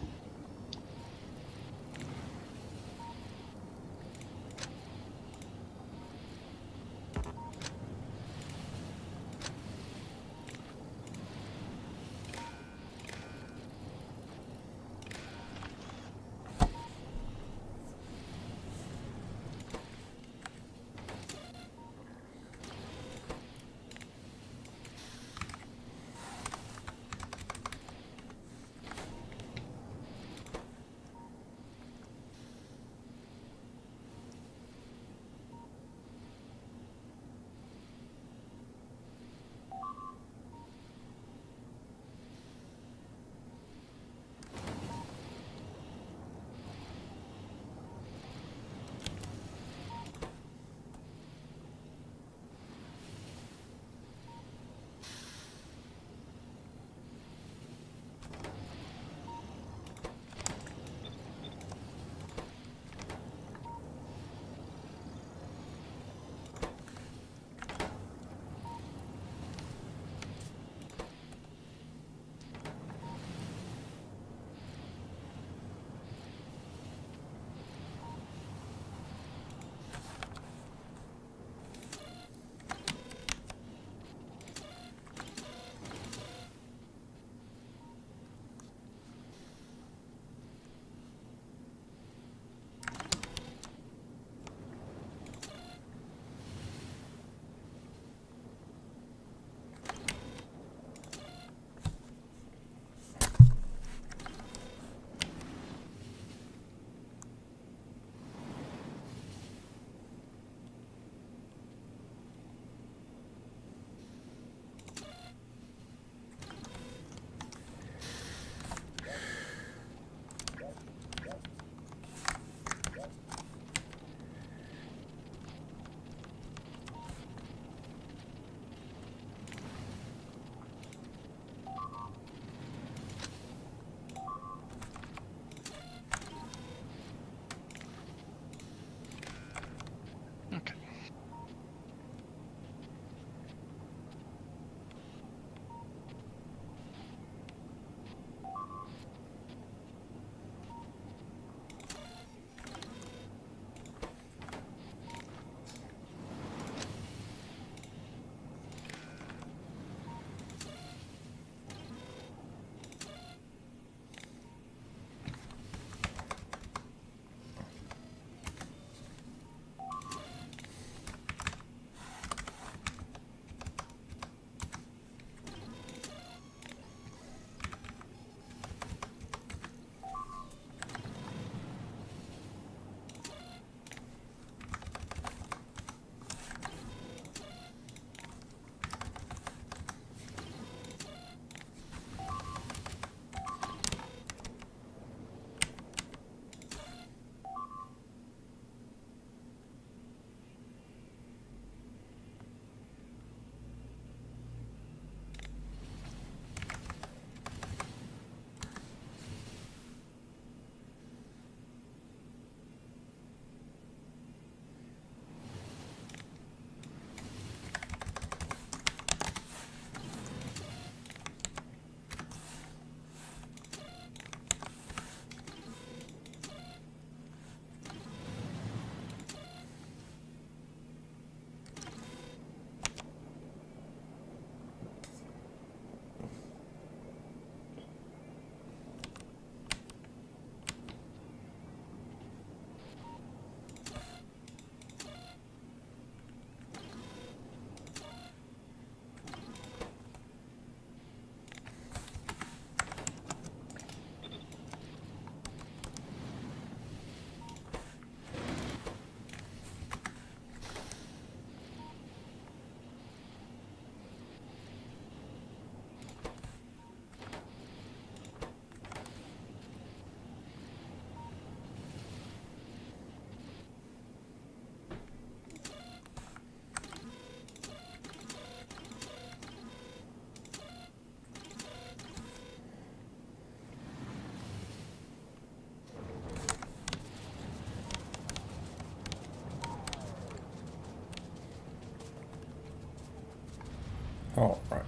All right.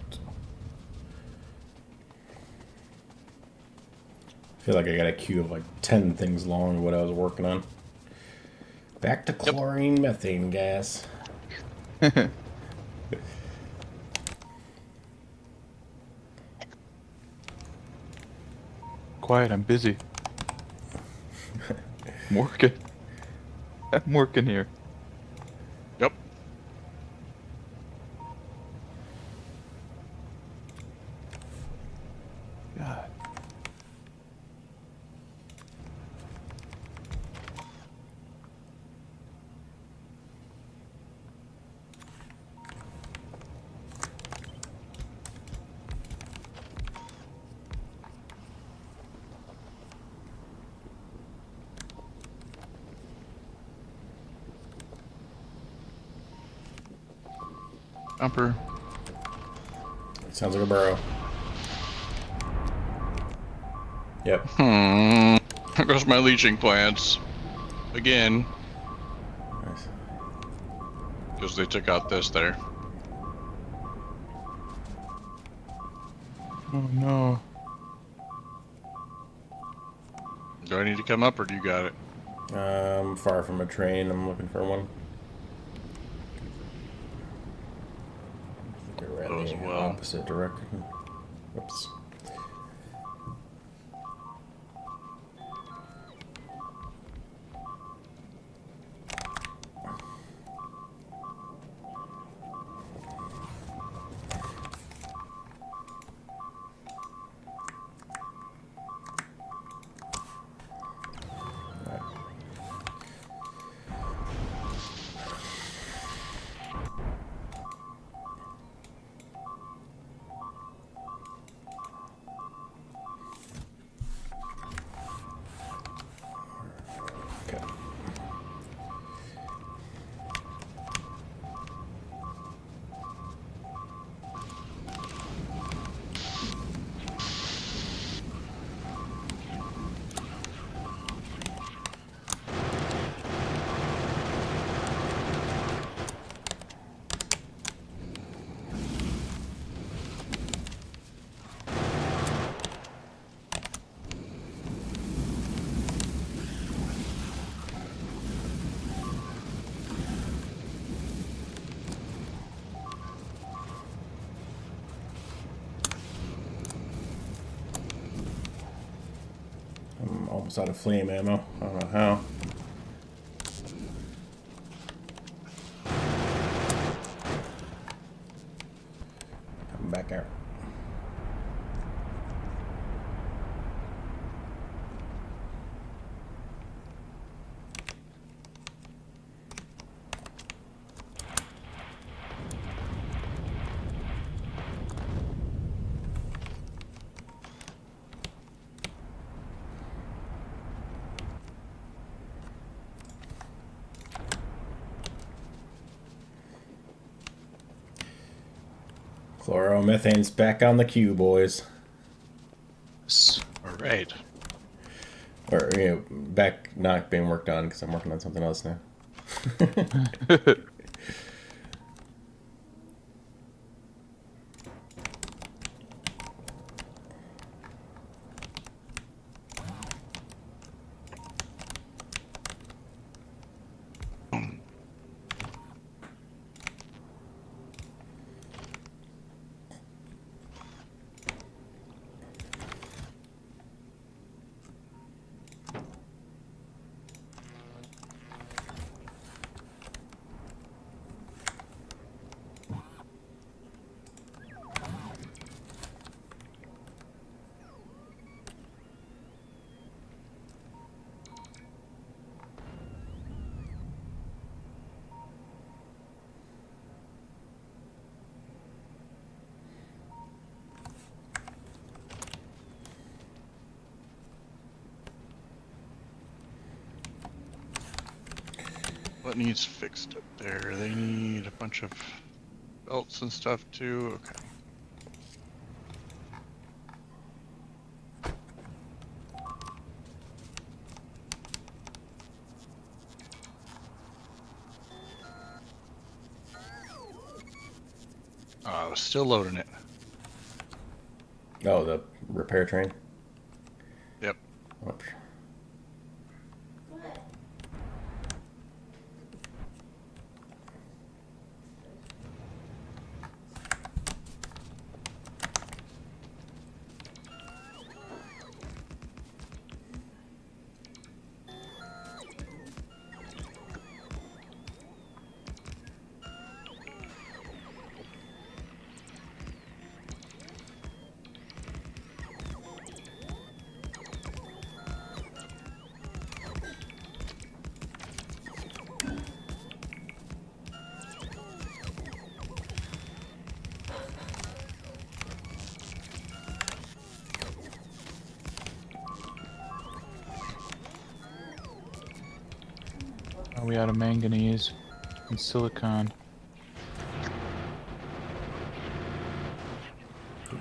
I feel like I got a queue of like 10 things long what I was working on. Back to chlorine methane gas. Quiet, I'm busy. I'm working. I'm working here. Yep. God. Jumper. Sounds like a burrow. Yep. There goes my leaching plants. Again. Nice. Because they took out this there. Oh no. Do I need to come up or do you got it? I'm far from a train. I'm looking for one. I think we're in Those the well. opposite direction. Whoops. Okay. I'm almost out of flame ammo. I don't know how. Come back out. Chloromethane's back on the queue, boys. Alright. Or, you know, back not being worked on because I'm working on something else now. What needs fixed up there? They need a bunch of belts and stuff too. Okay. Oh, still loading it. Oh, the repair train? Yep. Oops. Oh, we out of manganese and silicon.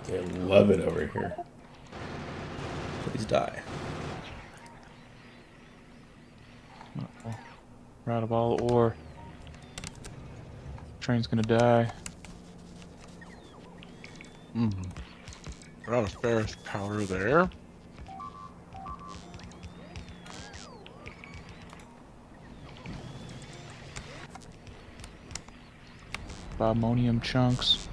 They love it over here. Please die. Uh-oh. We're out of all ore. Train's gonna die. We're out of ferrous powder there. Ammonium chunks.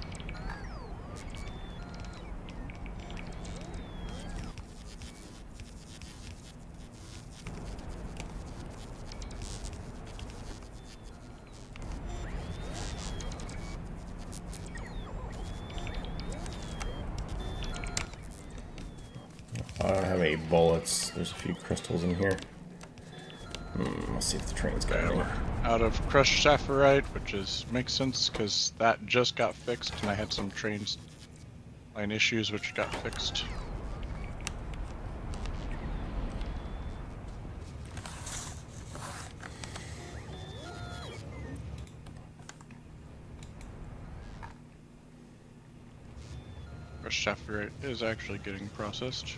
I don't have any bullets. There's a few crystals in here. Let's see if the train's got any. We're out of crushed saphirite, which makes sense because that just got fixed, and I had some trains line issues which got fixed. Crushed saphirite is actually getting processed.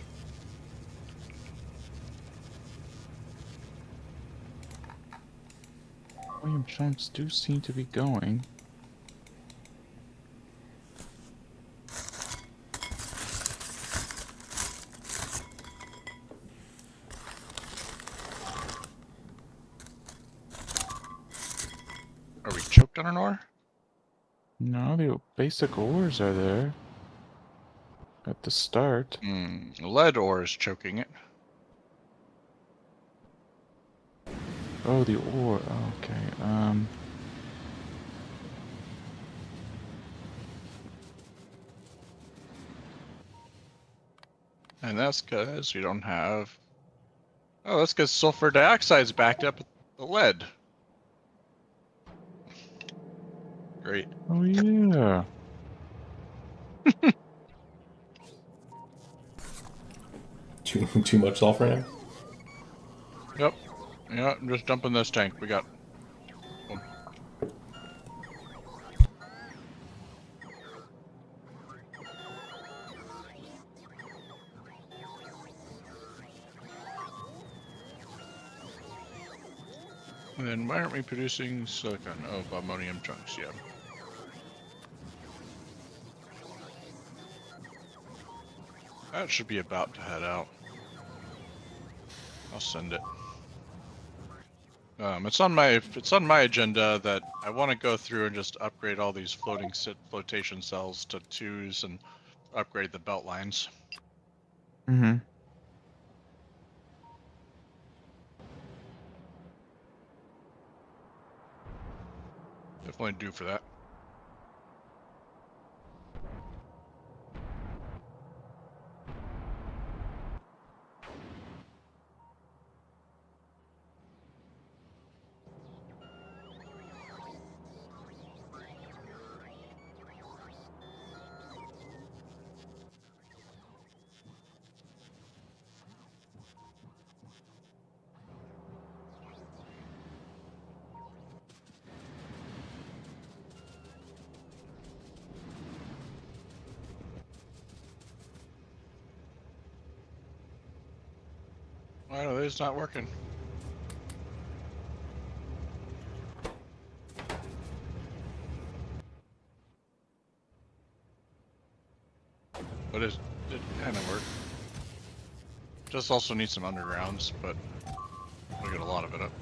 Ammonium chunks do seem to be going. Are we choked on an ore? No, the basic ores are there. At the start. Lead ore is choking it. Oh, the ore. Oh, okay. And that's because you don't have... Oh, that's because sulfur dioxide's backed up with the lead. Great. Oh, yeah. Too much sulfur now? Yep. Yeah, I'm just dumping this tank. We got... Boom. And then why aren't we producing silicon? Oh, ammonium chunks, yeah. That should be about to head out. I'll send it. It's on my agenda that I want to go through and just upgrade all these flotation cells to 2s and upgrade the belt lines. Mm-hmm. Definitely due for that. Why are these not working? but it kind of worked. Just also need some undergrounds, but we'll get a lot of it up.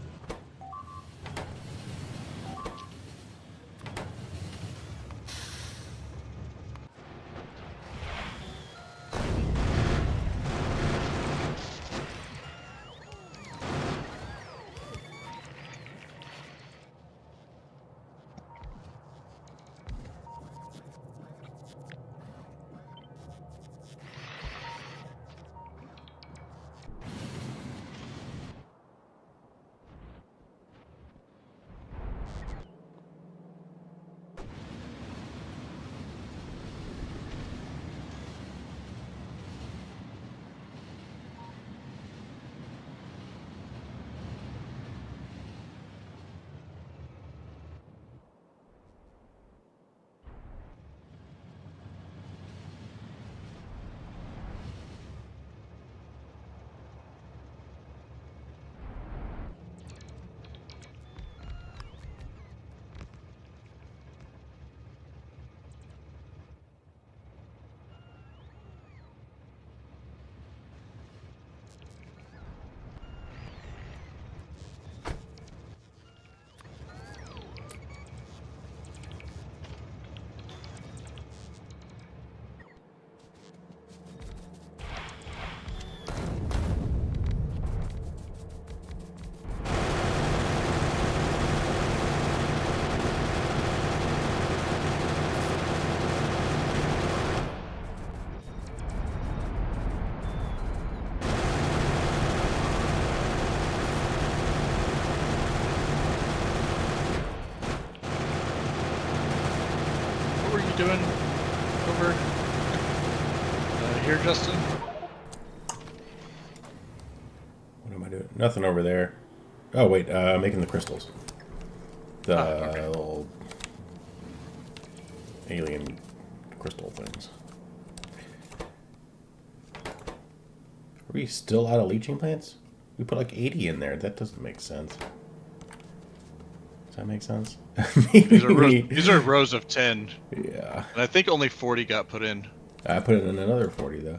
Doing over here, Justin? What am I doing? Nothing over there. Oh wait, making the crystals. The okay. little alien crystal things. Are we still out of leaching plants? We put like 80 in there. That doesn't make sense. Does that make sense? These are rows of 10. Yeah. And I think only 40 got put in. I put in another 40 though.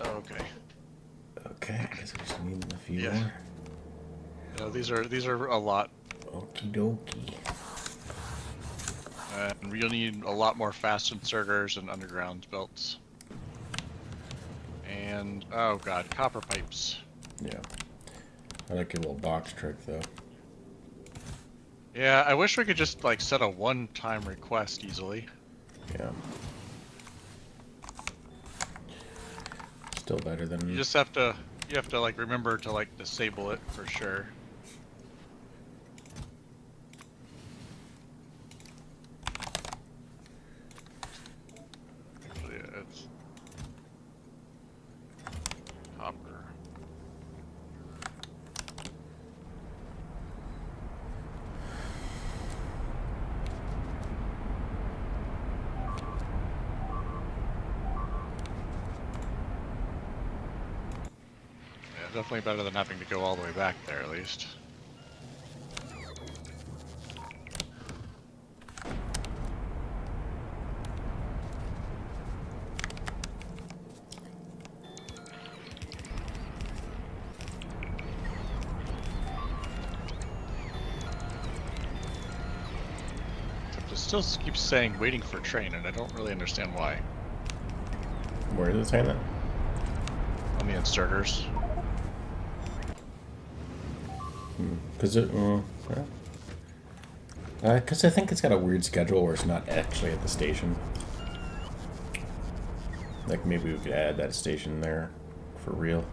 Oh, okay. Okay, I guess we just need a few Yeah. more. No, these are a lot. Okie dokie. And you'll need a lot more fast inserters and underground belts. And, oh god, copper pipes. Yeah. I like your little box trick though. Yeah, I wish we could just, like, set a one-time request easily. Yeah. Still better than... You have to, like, remember to, like, disable it for sure. Actually, it's copper. Definitely better than having to go all the way back there, at least. Except it still keeps saying waiting for train, and I don't really understand why. Where is it saying that? On the inserters. Because I think it's got a weird schedule where it's not actually at the station. Like maybe we could add that station there for real.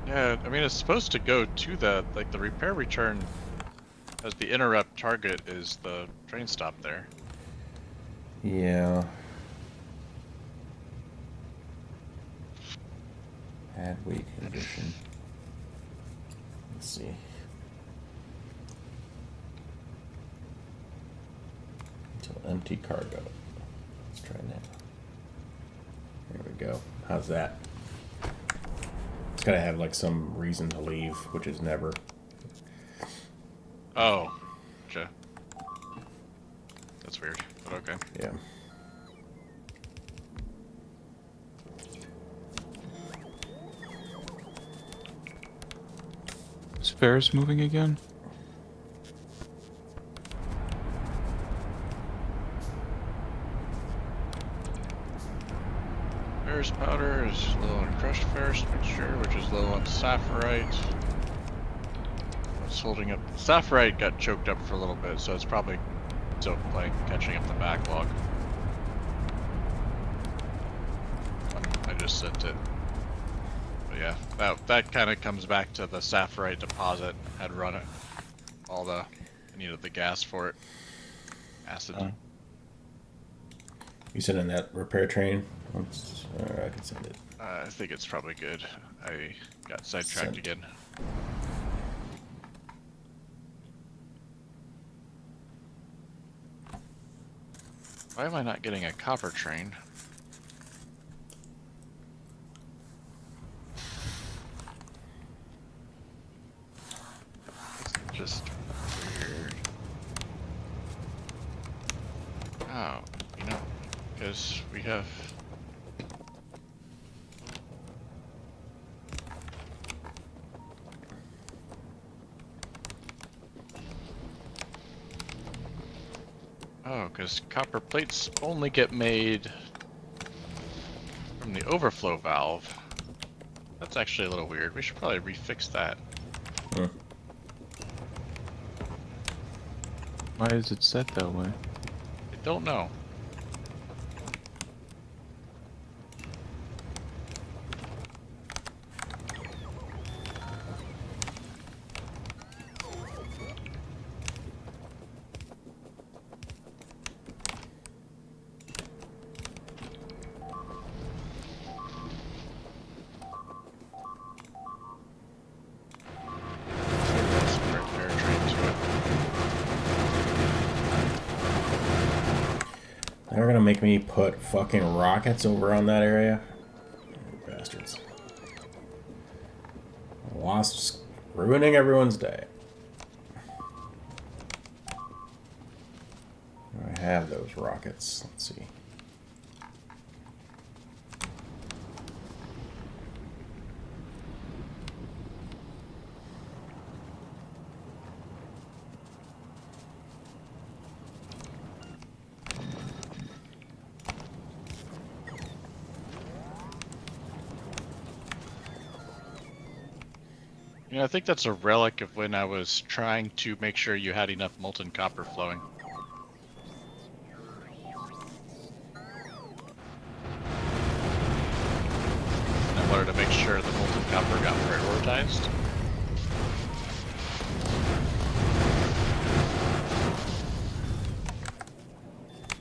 Yeah, I mean, it's supposed to go to the repair return, as the interrupt target is the train stop there. Yeah. Add weight condition. Let's see. Until empty cargo. Let's try now. There we go. How's that? It's gotta have like some reason to leave, which is never. Oh, gotcha. That's weird, but okay. Yeah. Is Ferris moving again? Ferrous powder is low on crushed ferrous mixture, which is low on sapphirite. What's holding up? Sapphirite got choked up for a little bit, so it's probably still catching up the backlog. I just sent it. But yeah, that kind of comes back to the sapphirite deposit. Had run it. All the I needed the gas for it. Acid. You sending that repair train? I can send it. I think it's probably good. I got sidetracked again. Why am I not getting a copper train? It's just weird. Oh, you know, because we have... Oh, because copper plates only get made from the overflow valve. That's actually a little weird. We should probably refix that. Hmm. Why is it set that way? I don't know. They're gonna make me put fucking rockets over on that area. You bastards. Wasps ruining everyone's day. I have those rockets. Let's see. You know, I think that's a relic of when I was trying to make sure you had enough molten copper flowing. I wanted to make sure the molten copper got prioritized.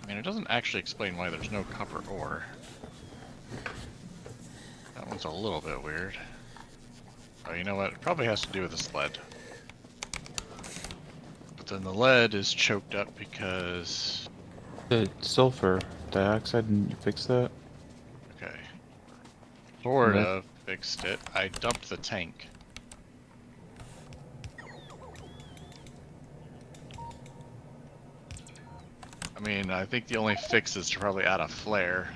I mean, it doesn't actually explain why there's no copper ore. That one's a little bit weird. Oh, you know what? It probably has to do with this lead. But then the lead is choked up because... The sulfur dioxide, didn't you fix that? Okay. Florida fixed it. I dumped the tank. I mean, I think the only fix is to probably add a flare.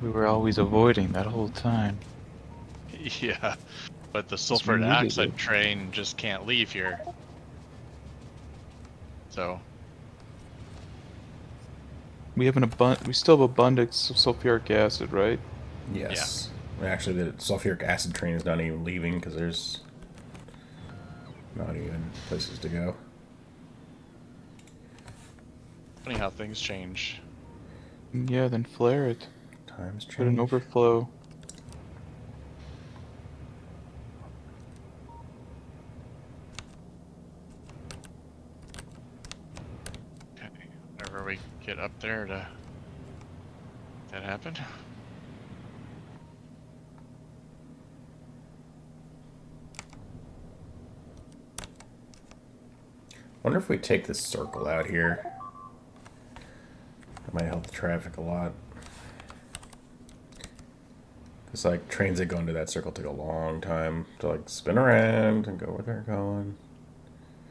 We were always avoiding that whole time. Yeah, but the sulfur needed dioxide it. train just can't leave here. So, We have we still have abundance of sulfuric acid, right? Yes. Actually, the sulfuric acid train is not even leaving because there's not even places to go. funny how things change. Yeah, then flare it. Times Put an change. overflow. Okay, whenever we get up there to... that happen. Wonder if we take this circle out here. That might help the traffic a lot. Because like trains that go into that circle take a long time to like spin around and go where they're going.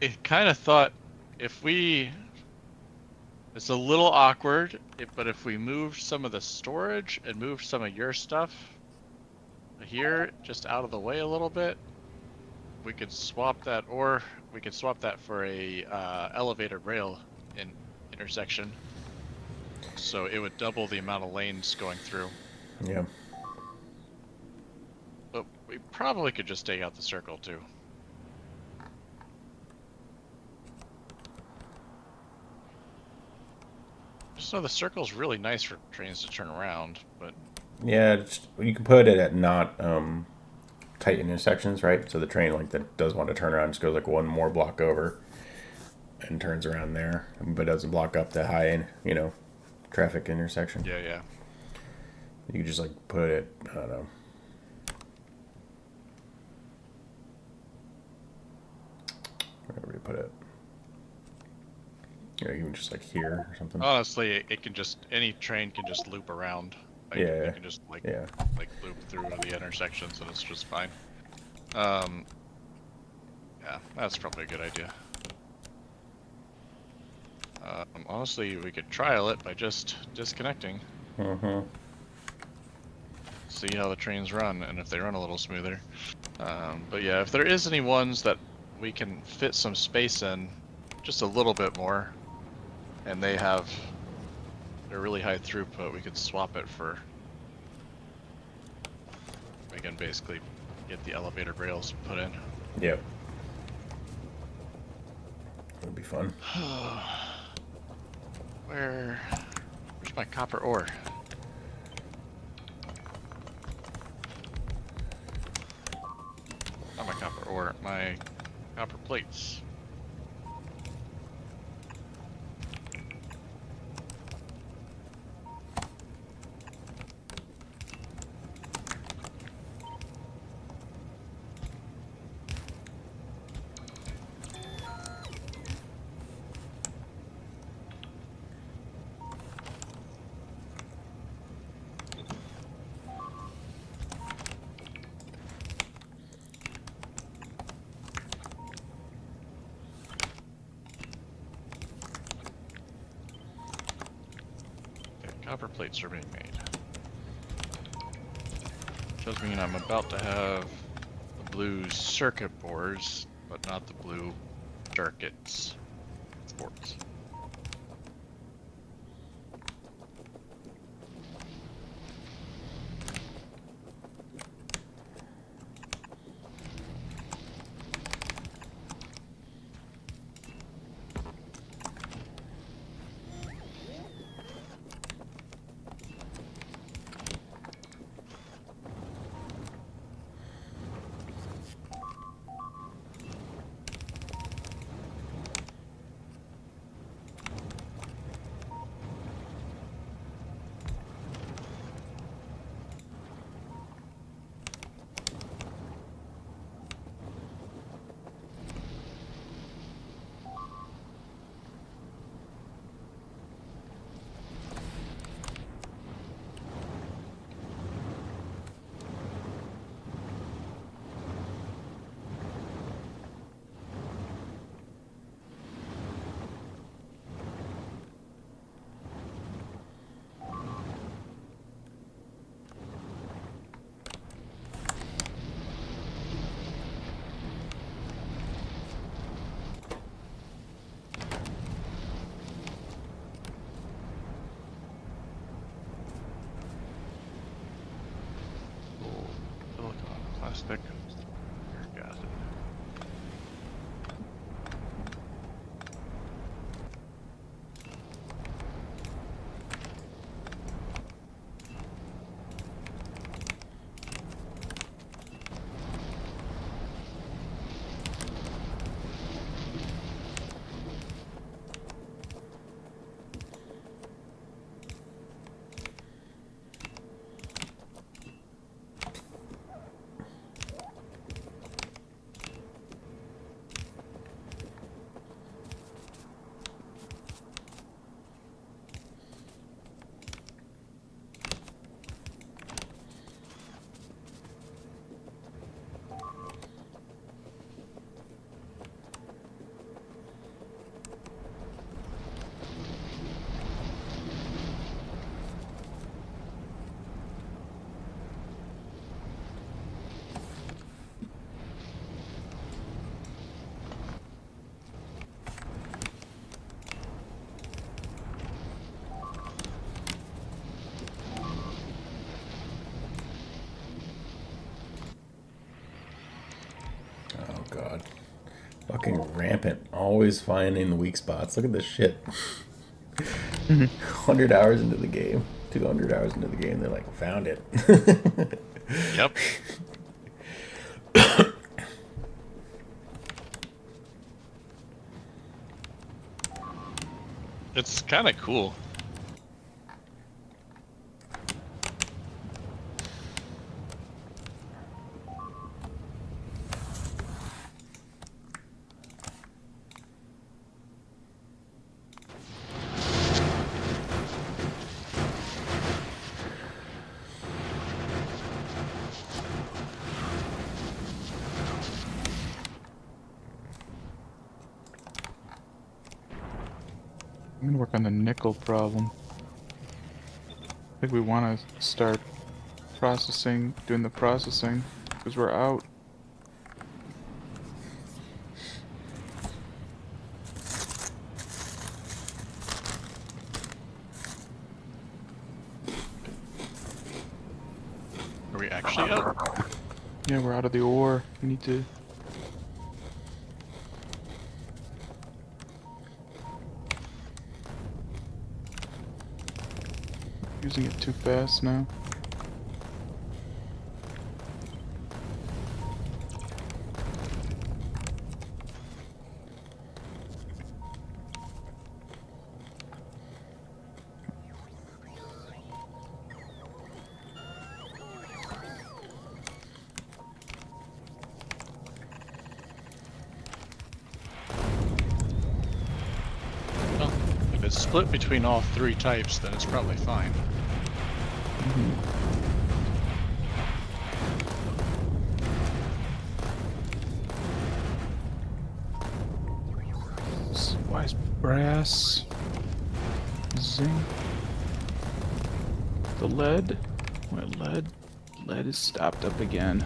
It kind of thought if we... It's a little awkward, but if we moved some of the storage and moved some of your stuff here, just out of the way a little bit, we could swap that, or we could swap that for a elevated rail intersection. So it would double the amount of lanes going through. Yeah. But we probably could just take out the circle too. Just know the circle's really nice for trains to turn around, but Yeah, you can put it at not tight intersections, right? So the train like that does want to turn around, just goes like one more block over and turns around there, but doesn't block up the high, traffic intersection. yeah. You could just like put it, I don't know. Wherever you put it. Even just like here or something. Honestly, it can just, any train can just loop around. Like, Yeah. You can just like loop through the intersections and it's just fine. Yeah, that's probably a good idea. Honestly, we could trial it by just disconnecting. Mm-hmm. See how the trains run, and if they run a little smoother. But yeah, if there is any ones that we can fit some space in, just a little bit more, and they're really high throughput, we could swap it for... We can basically get the elevated rails put in. Yep. That'd be fun. Where's my copper ore? Not my copper ore, my copper plates. Copper plates are being made. Does mean I'm about to have the blue circuit boards, but not the blue circuits boards. Silicon, plastic, uric acid. fucking rampant. Always finding the weak spots. Look at this shit. 100 hours into the game, 200 hours into the game, they're like, found it. Yep. It's kind of cool. I'm gonna work on the nickel problem. I think we want to start doing the processing, because we're out. Are we actually out? Yeah, we're out of the ore. We need to... Using it too fast now. Well, if it's split between all three types, then it's probably fine. Why is brass, zinc, the lead? What lead? Lead is stopped up again.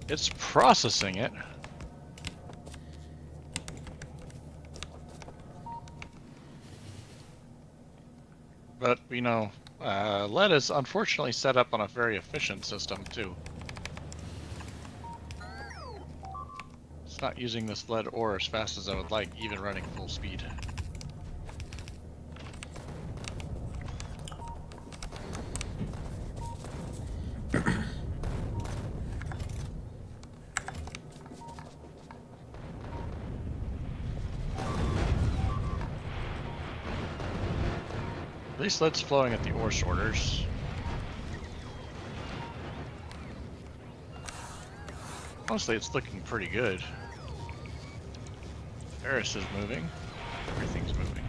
It's processing it. But, you know, lead is unfortunately set up on a very efficient system, too. It's not using this lead ore as fast as I would like, even running full speed. At least lead's flowing at the ore sorters. Honestly, it's looking pretty good. Ferris is moving. Everything's moving.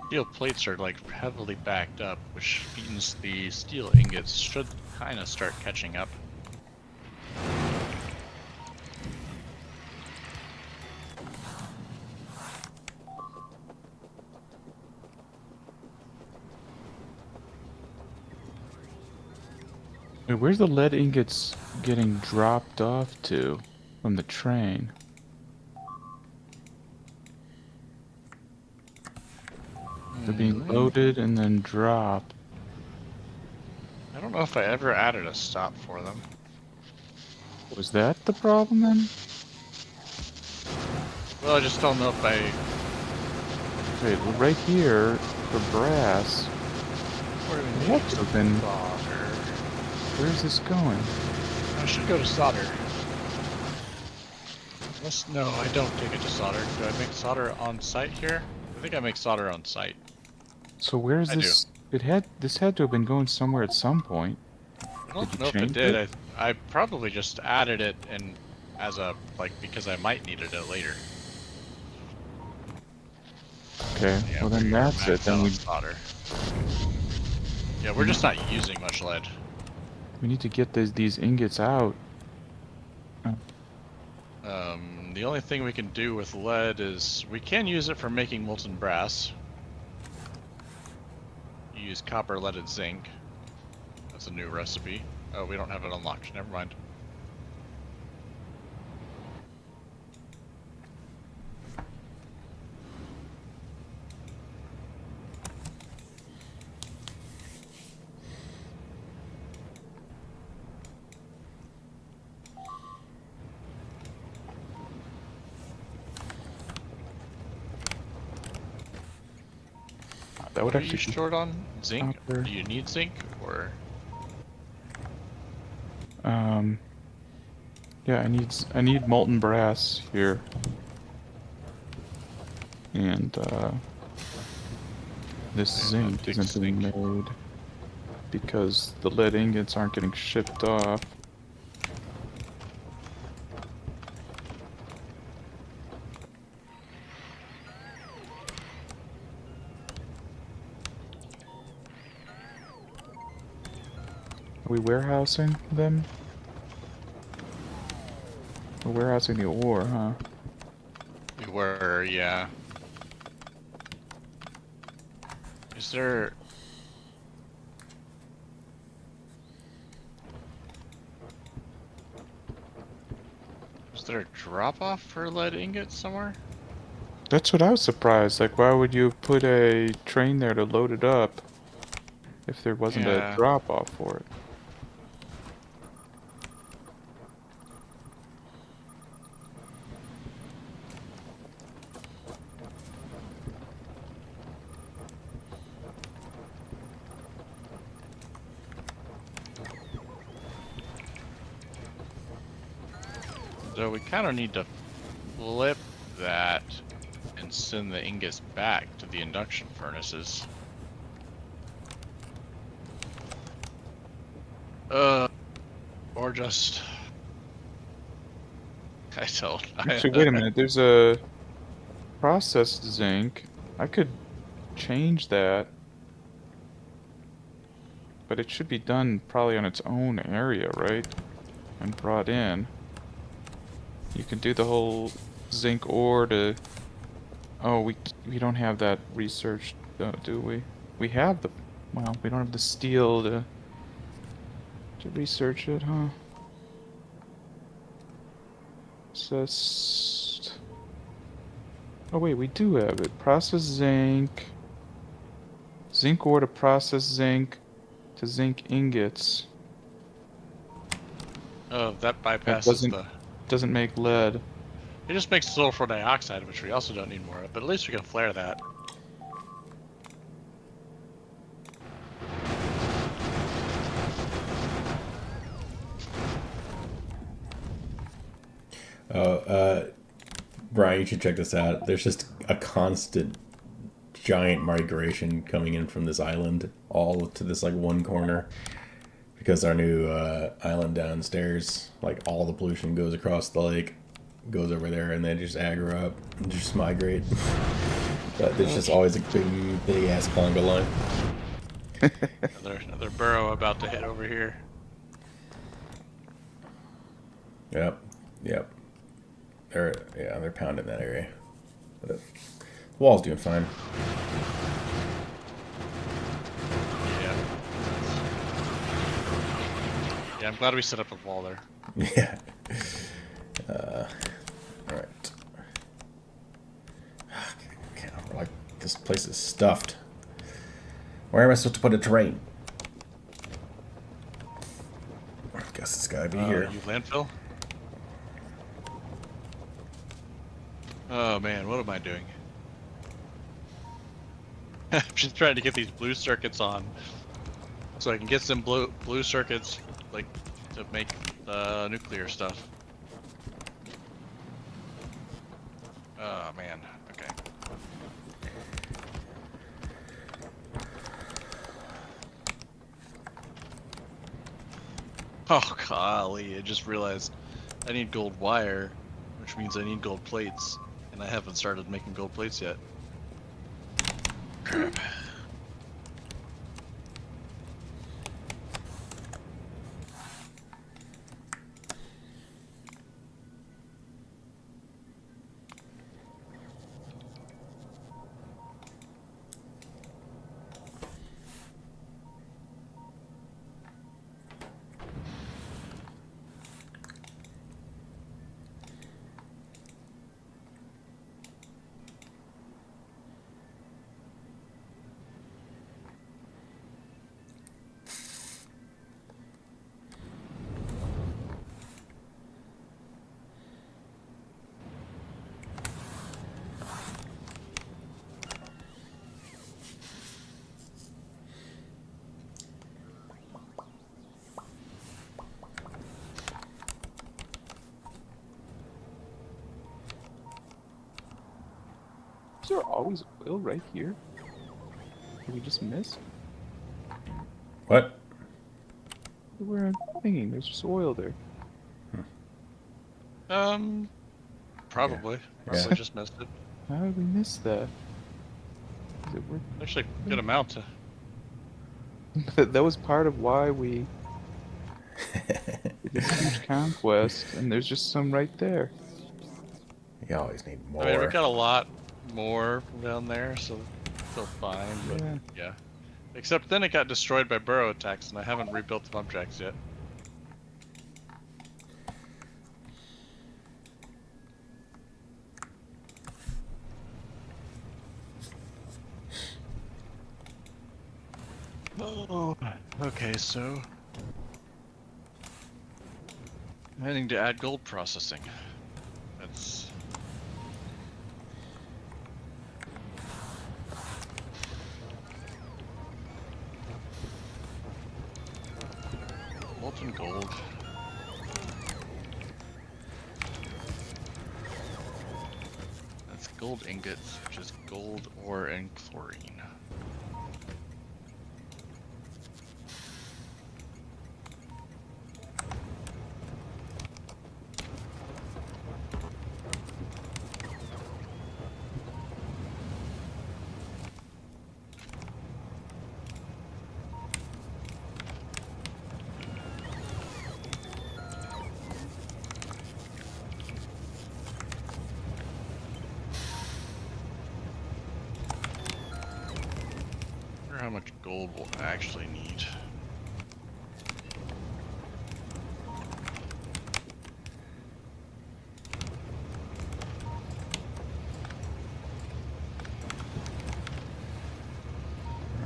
Steel plates are like heavily backed up, which means the steel ingots should kind of start catching up. Wait, where's the lead ingots getting dropped off to from the train? They're being loaded and then dropped. I don't know if I ever added a stop for them. Was that the problem then? Well, I just don't know if I... Wait, well, right here for brass. Where do we It need had to have been. solder? Where's this going? I should go to solder. Unless, no, I don't take it to solder. Do I make solder on site here? I think I make solder on site. So where's I this? This had to have been going somewhere at some point. I don't Did you know if it change did. it? I probably just added it in as a, like, because I might need it later. Okay, Yeah, well then we are that's it. maxed Then out we on solder. Yeah, we're just not using much lead. need to get these ingots out. The only thing we can do with lead is we can use it for making molten brass. You use copper, lead, and zinc. that's a new recipe. Oh, we don't have it unlocked. Never mind. That would What are you actually be short on? Zinc? copper. Do you need zinc or? Yeah, I need molten brass here, and this zinc Pick isn't being zinc. made because the lead ingots aren't getting shipped off. Are we warehousing them? We're warehousing the ore, huh? We were, yeah. Is there? Is there a drop off for lead ingots somewhere? That's what I was surprised. Like, why would you put a train there to load it up if there wasn't a Yeah. drop off for it? So we kind of need to flip that and send the ingots back to the induction furnaces. Or just... I don't. Actually, wait a minute. There's a processed zinc. I could change that, but it should be done probably on its own area, right? And brought in. You can do the whole zinc ore to... Oh, we don't have that researched, do we? We have the... Well, we don't have the steel to research it, huh? Processed... Oh wait, we do have it. Process zinc. Zinc ore to process zinc to zinc ingots. Oh, that That bypasses the... doesn't make lead. It just makes sulfur dioxide, which we also don't need more of, but at least we can flare that. Brian, you should check this out. There's just a constant giant migration coming in from this island all to this like one corner because our new island downstairs, like all the pollution goes across the lake, goes over there, and they just aggro up and just migrate. But there's just always a big ass conga line. Another burrow about to hit over here. Yep, yep. They're pounding that area. But the wall's doing fine. Yeah. Yeah, I'm glad we set up a wall there. Yeah. Alright. Like, this place is stuffed. Where am I supposed to put a train? I guess it's gotta be here. You landfill? Oh man, what am I doing? I'm just trying to get these blue circuits on, so I can get some blue circuits, like, to make the nuclear stuff. Oh man, okay. Oh golly, I just realized I need gold wire, which means I need gold plates, and I haven't started making gold plates yet. Crap. Is there always oil right here? Did we just miss? What? We're thinking there's just oil there. Probably. Yeah. Probably just missed it. How did we miss that? Is it worth... Actually, good amount to. That was part of why we did this huge conquest, and there's just some right there. You always need more. I mean, we got a lot more from down there, so still fine. But Yeah. yeah. Except then it got destroyed by burrow attacks, and I haven't rebuilt the pump jacks yet. Oh, okay, so I'm heading to add gold processing. That's molten gold. That's gold ingots, which is gold ore and chlorine. I wonder how much gold we'll actually need.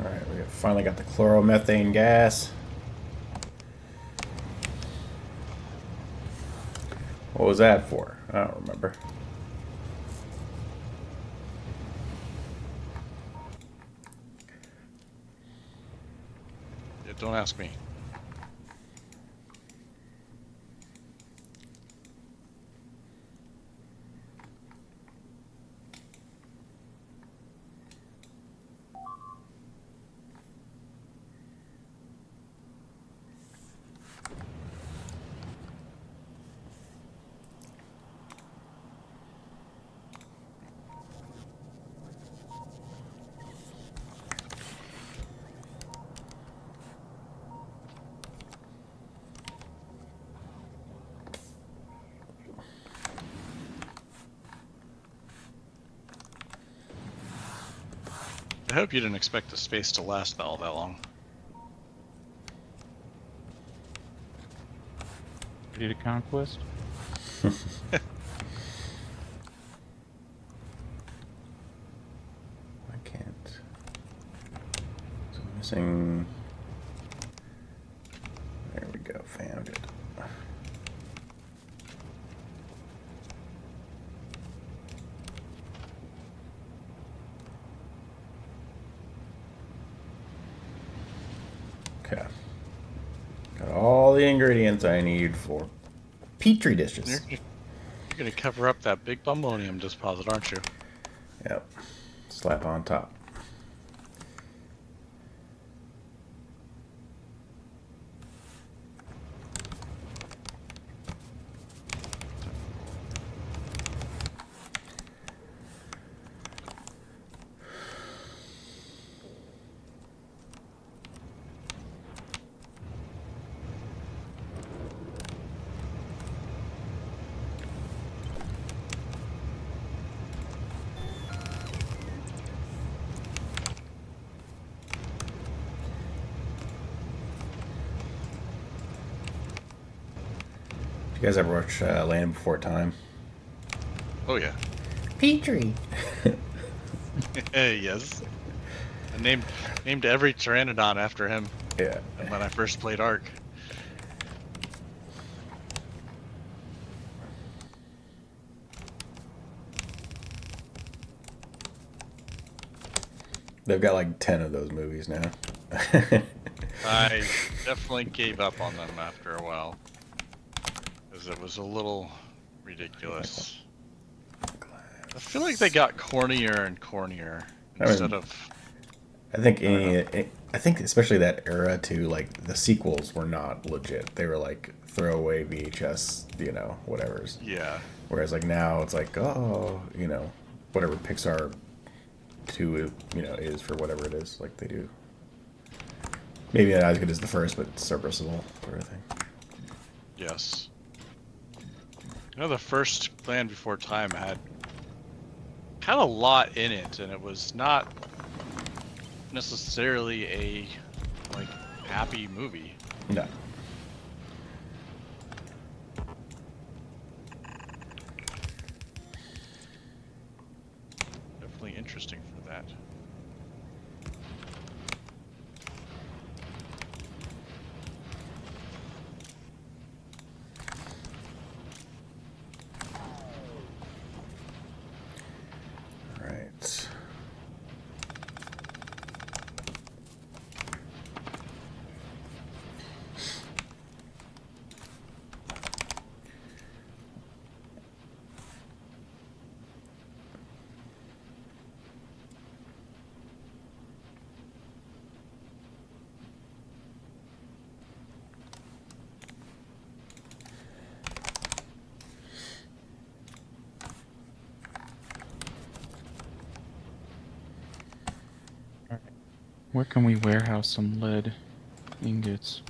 Alright, we finally got the chloromethane gas. What was that for? I don't remember. Yeah, don't ask me. I hope you didn't expect the space to last all that long. Ready to conquest? I can't. So I'm missing. There we go, found it. Okay. Got all the ingredients I need for petri dishes. You're gonna cover up that big bummonium deposit, aren't you? Yep. Slap on top. You guys ever watch Land Before Time? Oh yeah. Petri. Yes. I named every Pteranodon after him Yeah. when I first played Ark. They've got like 10 of those movies now. I definitely gave up on them after a while. Because it was a little ridiculous. I feel like they got cornier and cornier I instead mean, of. I think I don't know. I think especially that era too. Like the sequels were not legit. They were like throwaway VHS, whatever's. Yeah. Whereas like now it's like, oh, whatever Pixar 2, is for whatever it is. Like they do. Maybe not as good as the first, but serviceable sort of thing. Yes. The first Land Before Time had a lot in it, and it was not necessarily a like happy movie. No. Definitely interesting for that. Right. Where can we warehouse some lead ingots?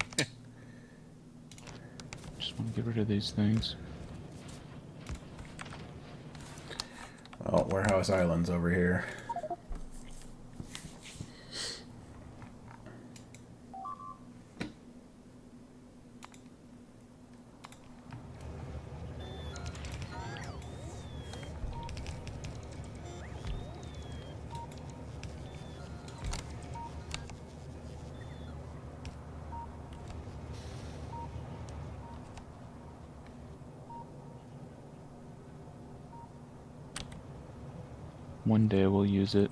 Just want to get rid of these things. Oh, Warehouse Island's over here. One day we'll use it.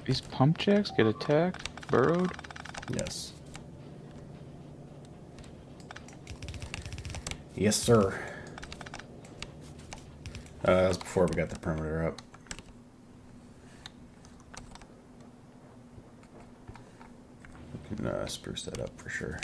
These pump jacks get attacked? Burrowed? Yes. Yes, sir. That was before we got the perimeter up. We can spruce that up for sure.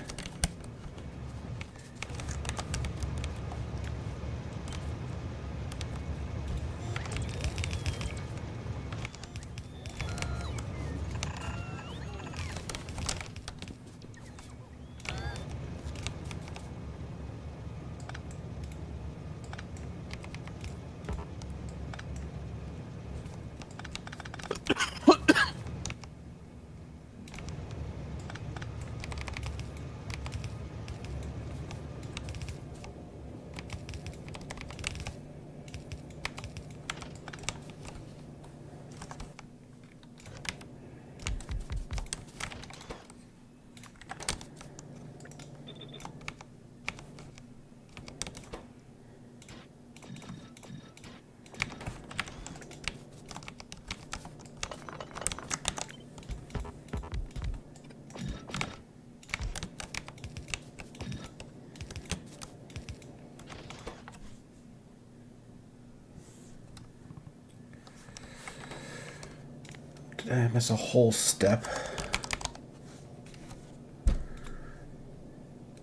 Did I miss a whole step?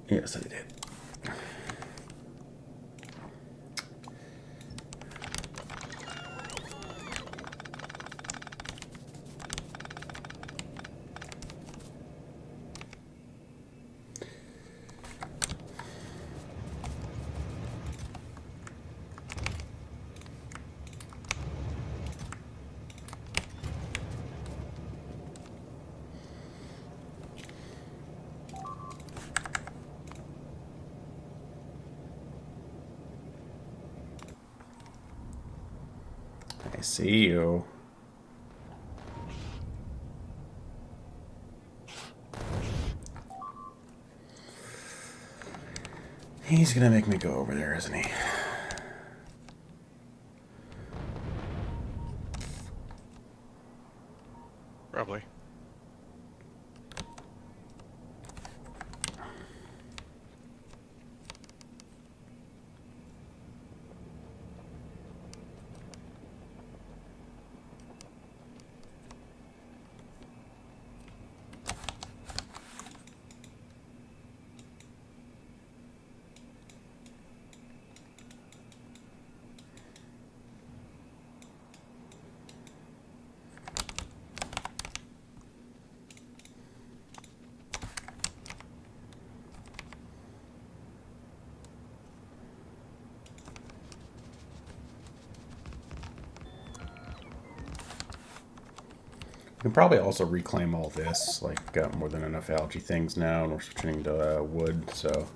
Yes, I did. see you. He's gonna make me go over there, isn't he? Probably. We can probably also reclaim all this. Like, we've got more than enough algae things now, and we're switching to wood, so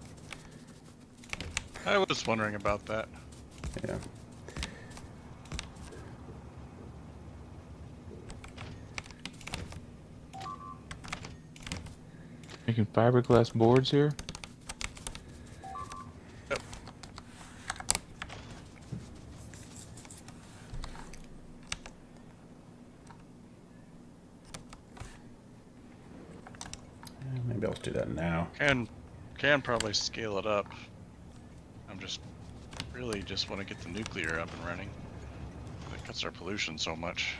I was wondering about that. yeah. Making fiberglass boards here. Yep. Maybe I'll do that now. Can probably scale it up. I'm just really just want to get the nuclear up and running. That cuts our pollution so much.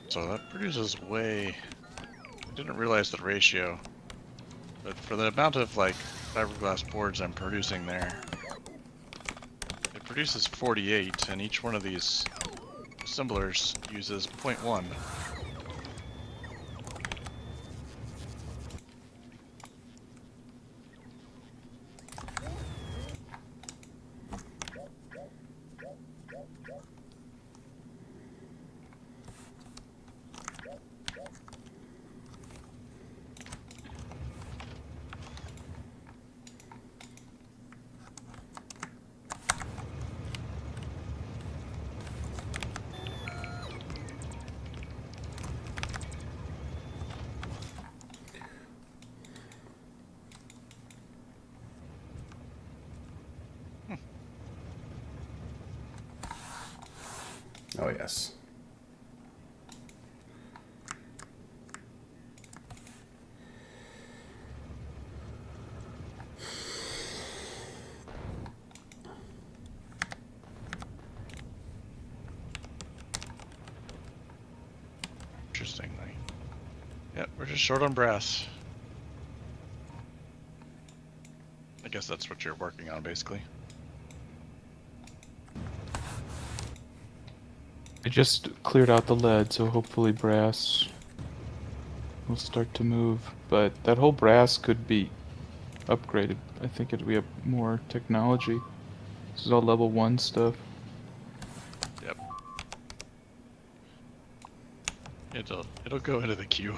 So that produces way... I didn't realize the ratio. But for the amount of like fiberglass boards I'm producing there, it produces 48, and each one of these assemblers uses 0.1. Oh, yes. Interestingly. Yep, we're just short on brass. I guess that's what you're working on, basically. I just cleared out the lead, so hopefully brass will start to move. But that whole brass could be upgraded. I think we have more technology. This is all level 1 stuff. Yep. It'll go into the queue.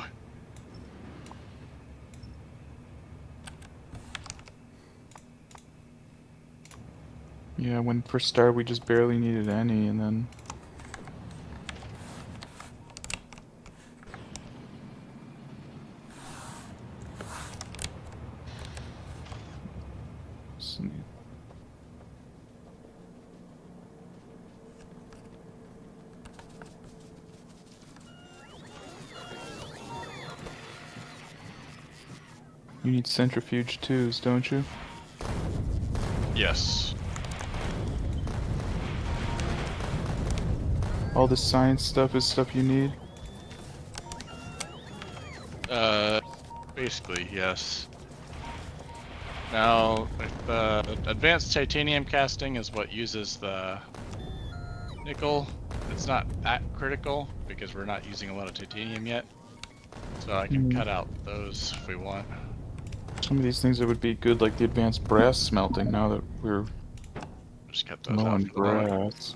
Yeah, when first started we just barely needed any, and then you need centrifuge twos, don't you? Yes. All this science stuff is stuff you need? Basically, yes. Now, advanced titanium casting is what uses the nickel. It's not that critical because we're not using a lot of titanium yet. So I can cut out those if we want. Some of these things that would be good, like the advanced brass smelting, now that we're Just cut those low out on for the moment. brass.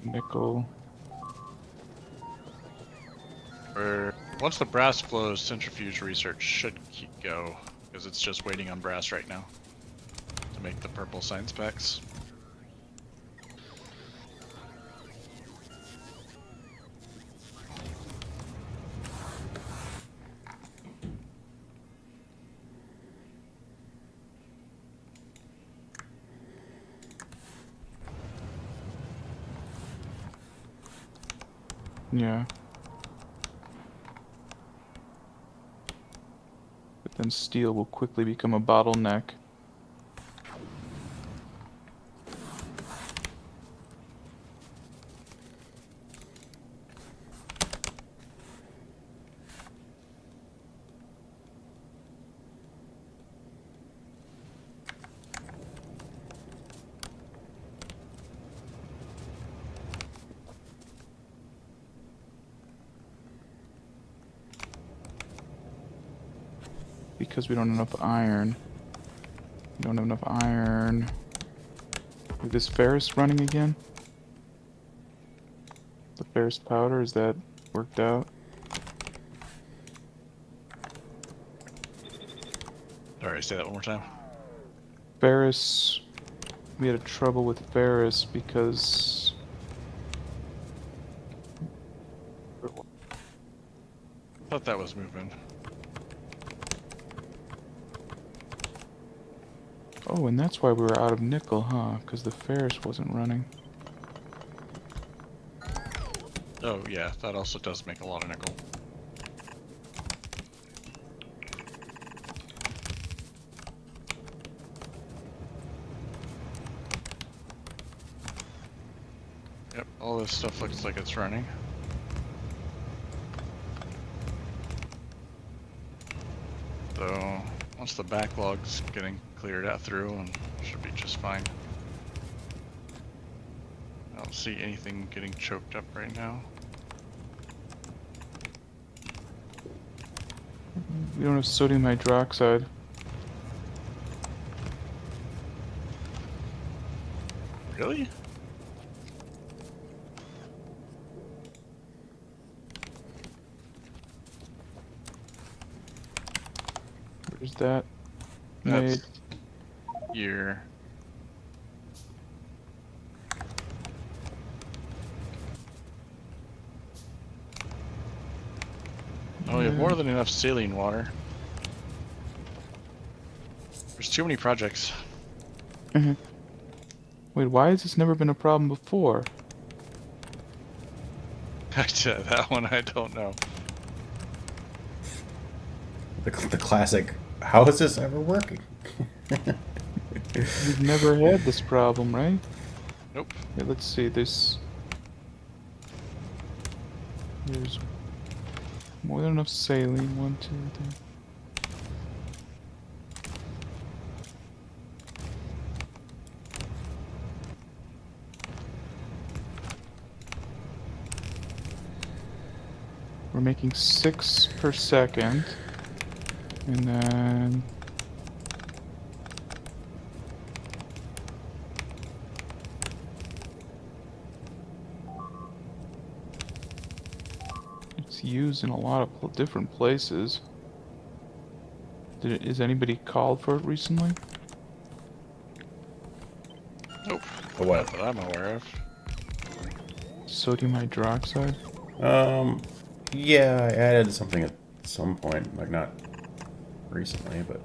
Nickel. Or once the brass flows, centrifuge research should go, because it's just waiting on brass right now to make the purple science packs. Yeah. But then steel will quickly become a bottleneck. Because we don't have enough iron. We don't have enough iron. Is this ferrous running again? The ferrous powder, is that worked out? Sorry, say that one more time. Ferrous, we had trouble with ferrous because I thought that was moving. oh, and that's why we were out of nickel, huh? Because the ferrous wasn't running. Oh yeah, that also does make a lot of nickel. Yep, all this stuff looks like it's running. So once the backlog's getting cleared out through, and should be just fine. I don't see anything getting choked up right now. We don't have sodium hydroxide. Really? Where's that? That's Made. here. Oh, we have more than enough saline water. There's too many projects. Mhm. Wait, why has this never been a problem before? That one I don't know. The classic, how is this ever working? We've never had this problem, right? Nope. Okay, let's see. There's more than enough saline. 1, 2, 3. We're making 6 per second. And then it's used in a lot of different places. Is anybody called for it recently? Nope. For what? Not that I'm aware of. Sodium hydroxide? Yeah, I added something at some point, like not recently, but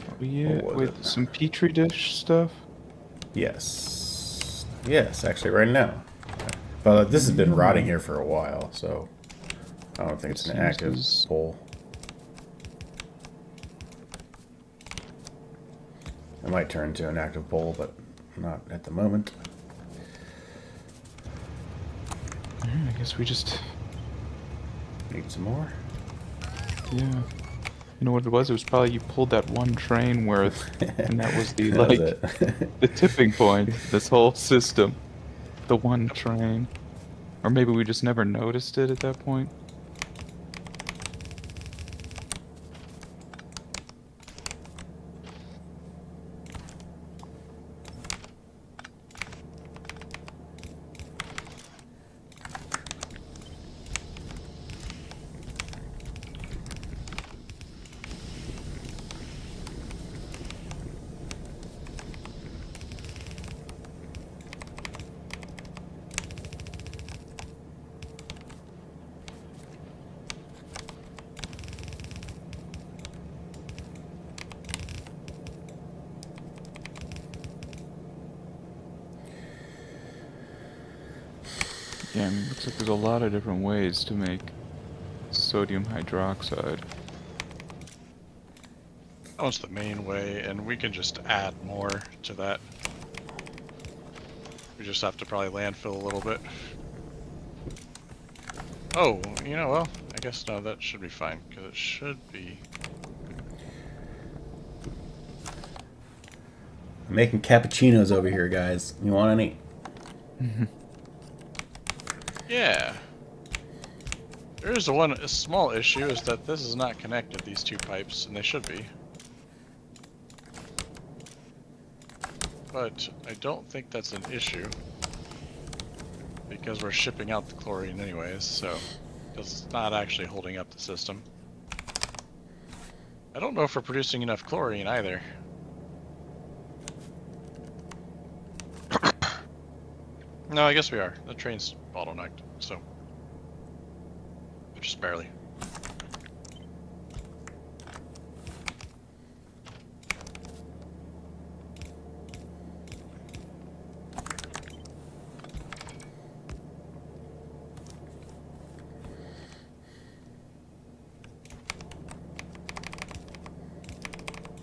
Oh, yeah, what was with it? some petri dish stuff? Yes. Yes, actually right now. But this has been rotting here for a while, so I don't think it's an Seems active as- pull. It might turn to an active pull, but not at the moment. Alright, I guess we just... Need some more? Yeah. You know what it was? It was probably you pulled that one train worth, and that was the, That was like, it. the tipping point, this whole system. The one train. Or maybe we just never noticed it at that point. Yeah, I mean, looks like there's a lot of different ways to make sodium hydroxide. That one's the main way, and we can just add more to that. We just have to probably landfill a little bit. Oh, you know, well, I guess no, that should be fine, because it should be... I'm making cappuccinos over here, guys. You want any? Yeah. There is a small issue, is that this is not connected, these two pipes, and they should be. But I don't think that's an issue, because we're shipping out the chlorine anyways, so it's not actually holding up the system. I don't know if we're producing enough chlorine either. No, I guess we are. The train's bottlenecked, so just barely.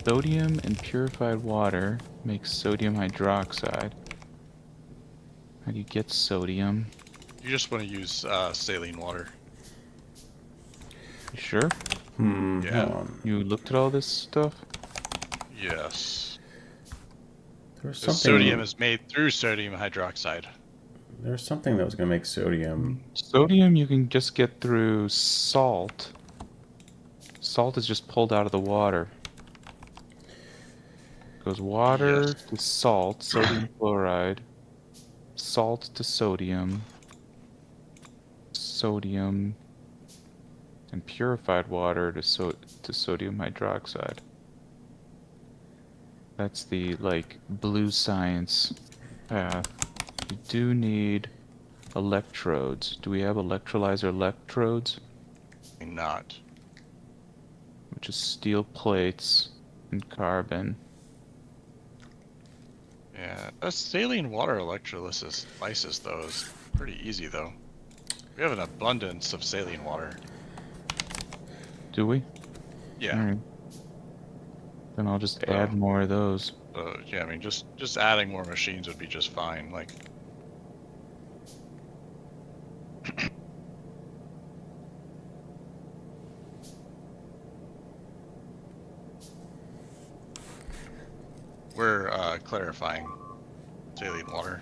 Sodium and purified water makes sodium hydroxide. How do you get sodium? You just want to use saline water. You sure? Yeah. Hold on. You looked at all this stuff? Yes. There was The something. sodium is made through sodium hydroxide. There was something that was going to make sodium. Sodium you can just get through salt. Salt is just pulled out of the water. Goes water Yes. to salt, sodium chloride, salt to sodium, sodium, and purified water to sodium hydroxide. That's the, like, blue science path. We do need electrodes. Do we have electrolyzer electrodes? Not. Which is steel plates and carbon. Yeah, a saline water electrolysis lysis though is pretty easy though. We have an abundance of saline water. Do we? Yeah. Alright. Then I'll just Oh. add more of those. Yeah, I mean, just adding more machines would be just fine. Like, we're clarifying saline water.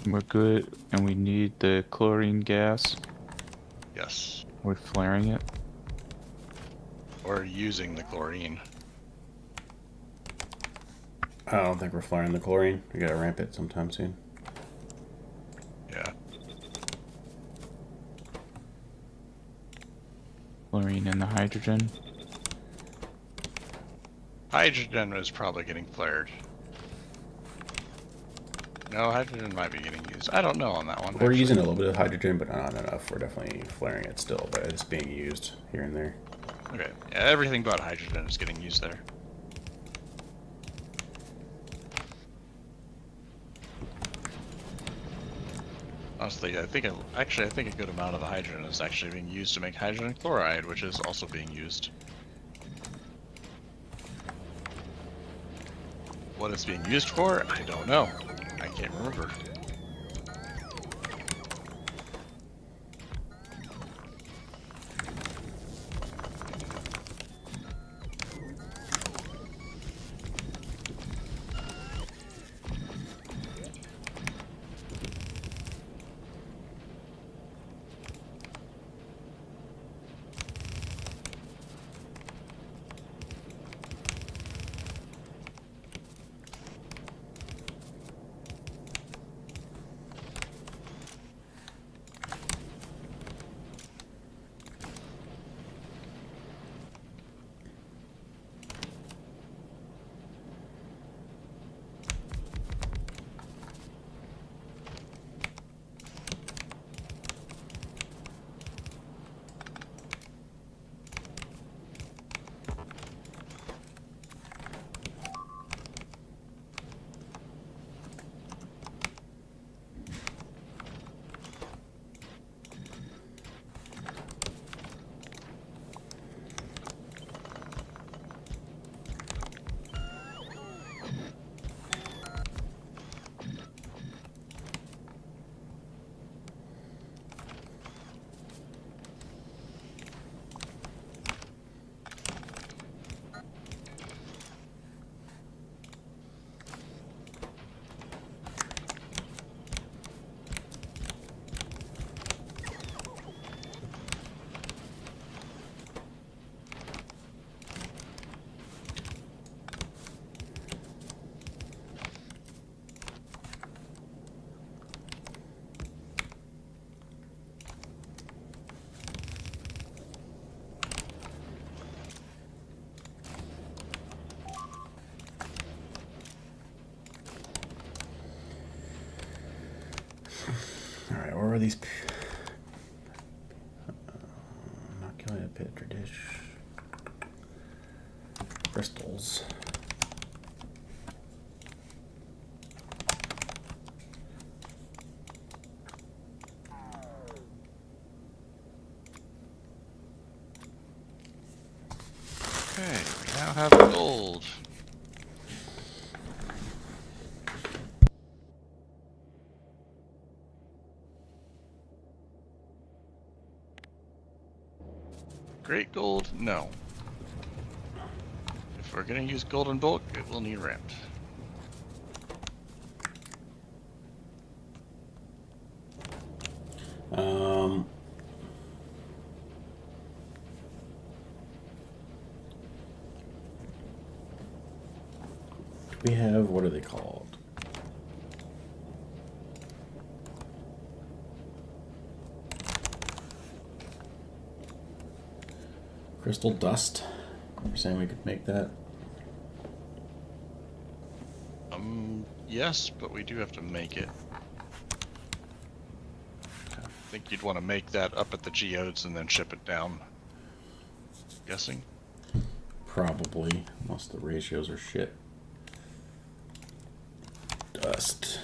We're good, and we need the chlorine gas. Yes. We're flaring it. Or using the chlorine. I don't think we're flaring the chlorine. We gotta ramp it sometime soon. Yeah. Chlorine and the hydrogen. Hydrogen is probably getting flared. No, hydrogen might be getting used. I don't know on that one. We're actually. using a little bit of hydrogen, but not enough. We're definitely flaring it still, but it's being used here and there. Okay. Yeah, everything but hydrogen is getting used there. Honestly, I think a good amount of the hydrogen is actually being used to make hydrogen chloride, which is also being used. What it's being used for, I don't know. I can't remember. Alright, where are these? Inoculated petri dish. Crystals. Okay, we now have gold. Great gold? No. If we're gonna use gold in bulk, it will need ramp. We have, what are they called? Crystal dust. You're saying we could make that? Yes, but we do have to make it. I think you'd want to make that up at the geodes and then ship it down. Guessing? Probably, unless the ratios are shit. Dust.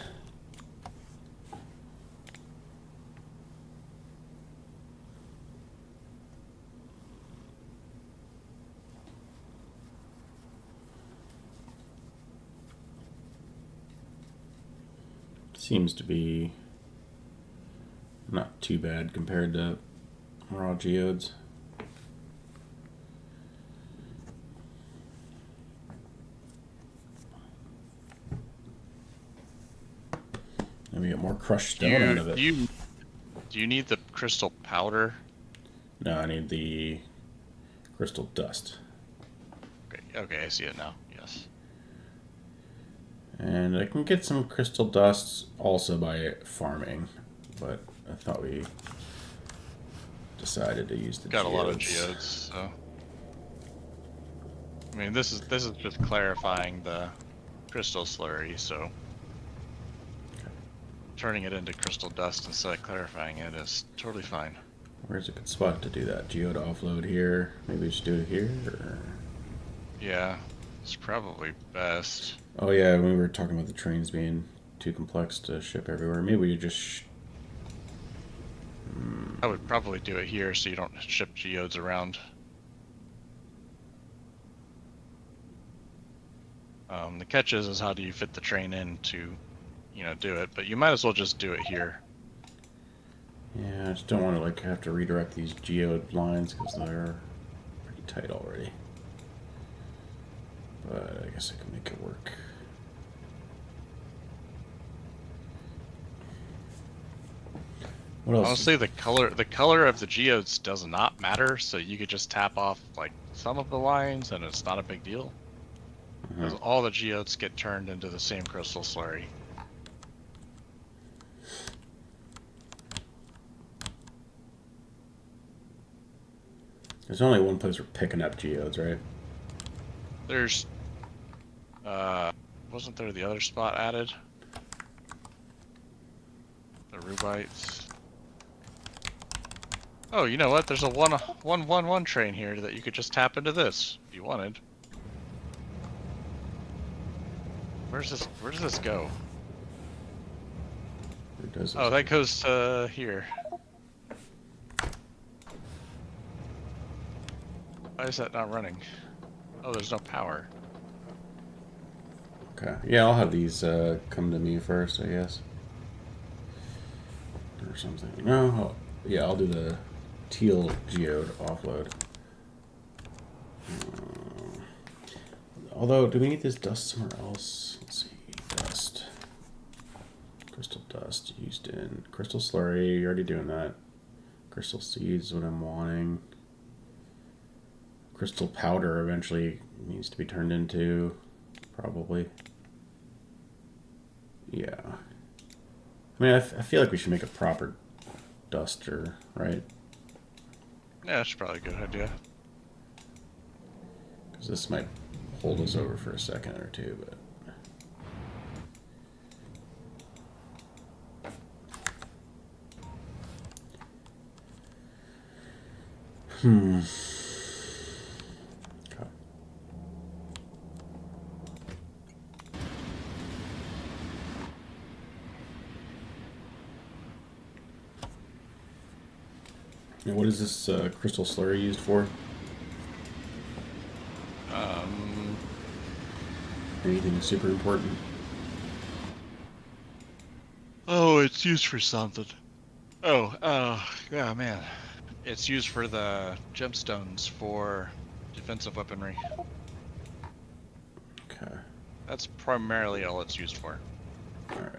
Seems to be not too bad compared to raw geodes. And we get more crushed stone out of it. Do you need the crystal powder? No, I need the crystal dust. Okay, I see it now. Yes. And I can get some crystal dust also by farming, but I thought we decided to use the Got geodes. a lot of geodes, so. I mean, this is just clarifying the crystal slurry, so turning it into crystal dust instead of clarifying it is totally fine. Where's a good spot to do that? Geode offload here. Maybe we should do it here. Or... Yeah, it's probably best. Oh yeah, we were talking about the trains being too complex to ship everywhere. Maybe we just. I would probably do it here so you don't ship geodes around. The catch is how do you fit the train in to, do it, but you might as well just do it here. Yeah, I just don't want to have to redirect these geode lines because they're pretty tight already. But I guess I can make it work. What else? Honestly, the color of the geodes does not matter, so you could just tap off some of the lines and it's not a big deal. Because all the geodes get turned into the same crystal slurry. There's only one place we're picking up geodes, right? There's, wasn't there the other spot added? The rubites. Oh, you know what? There's a 111 train here that you could just tap into this if you wanted. Where does this go? Where does Oh, that goes to here. Why is that not running? Oh, there's no power. Okay. Yeah, I'll have these come to me first, I guess. Or something. No, yeah, I'll do the teal geode offload. Although, do we need this dust somewhere else? Let's see. Dust. Crystal dust used in crystal slurry. You're already doing that. Crystal seeds is what I'm wanting. Crystal powder eventually needs to be turned into, probably. Yeah. I mean, I feel like we should make a proper duster, right? Yeah, that's probably a good idea. Because this might hold us over for a second or two, but... Hmm. Okay. And what is this crystal slurry used for? Um, Anything super important? oh, it's used for something. Oh, yeah, man. It's used for the gemstones for defensive weaponry. Okay. That's primarily all it's used for. All right.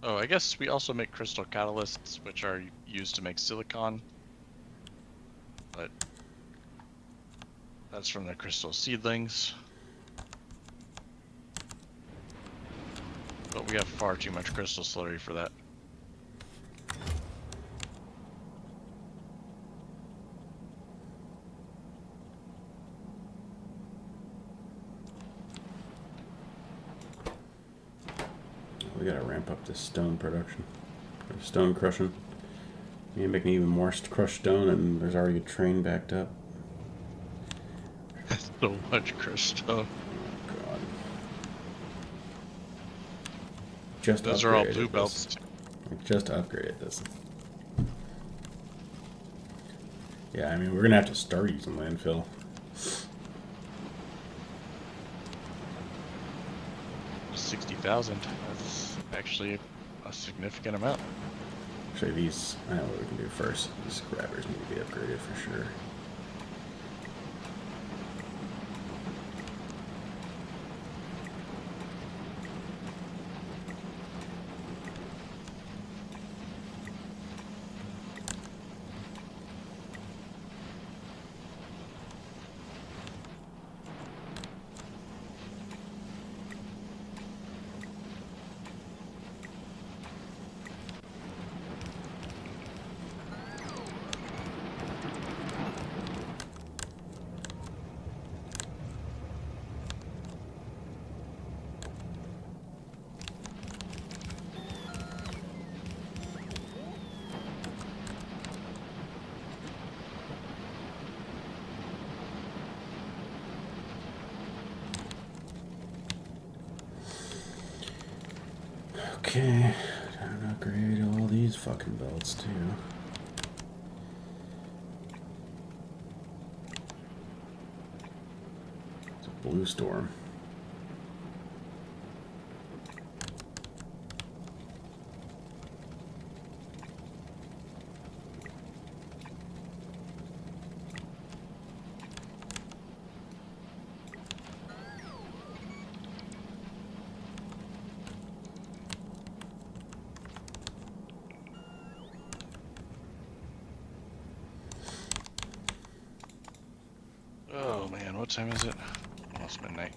Oh, I guess we also make crystal catalysts, which are used to make silicon. But that's from the crystal seedlings. But we have far too much crystal slurry for that. We gotta ramp up this stone production. Or stone crushing. You making even more crushed stone, and there's already a train backed up. So much crystal. God. Just Those are all upgraded blue this. belts. I just upgraded this. Yeah, I mean, we're gonna have to start using landfill. 60,000. That's actually a significant amount. Actually, these, I know what we can do first. These grabbers need to be upgraded for sure. Okay, time to upgrade all these fucking belts too. It's a blue storm. Oh man, what time is it? Almost midnight.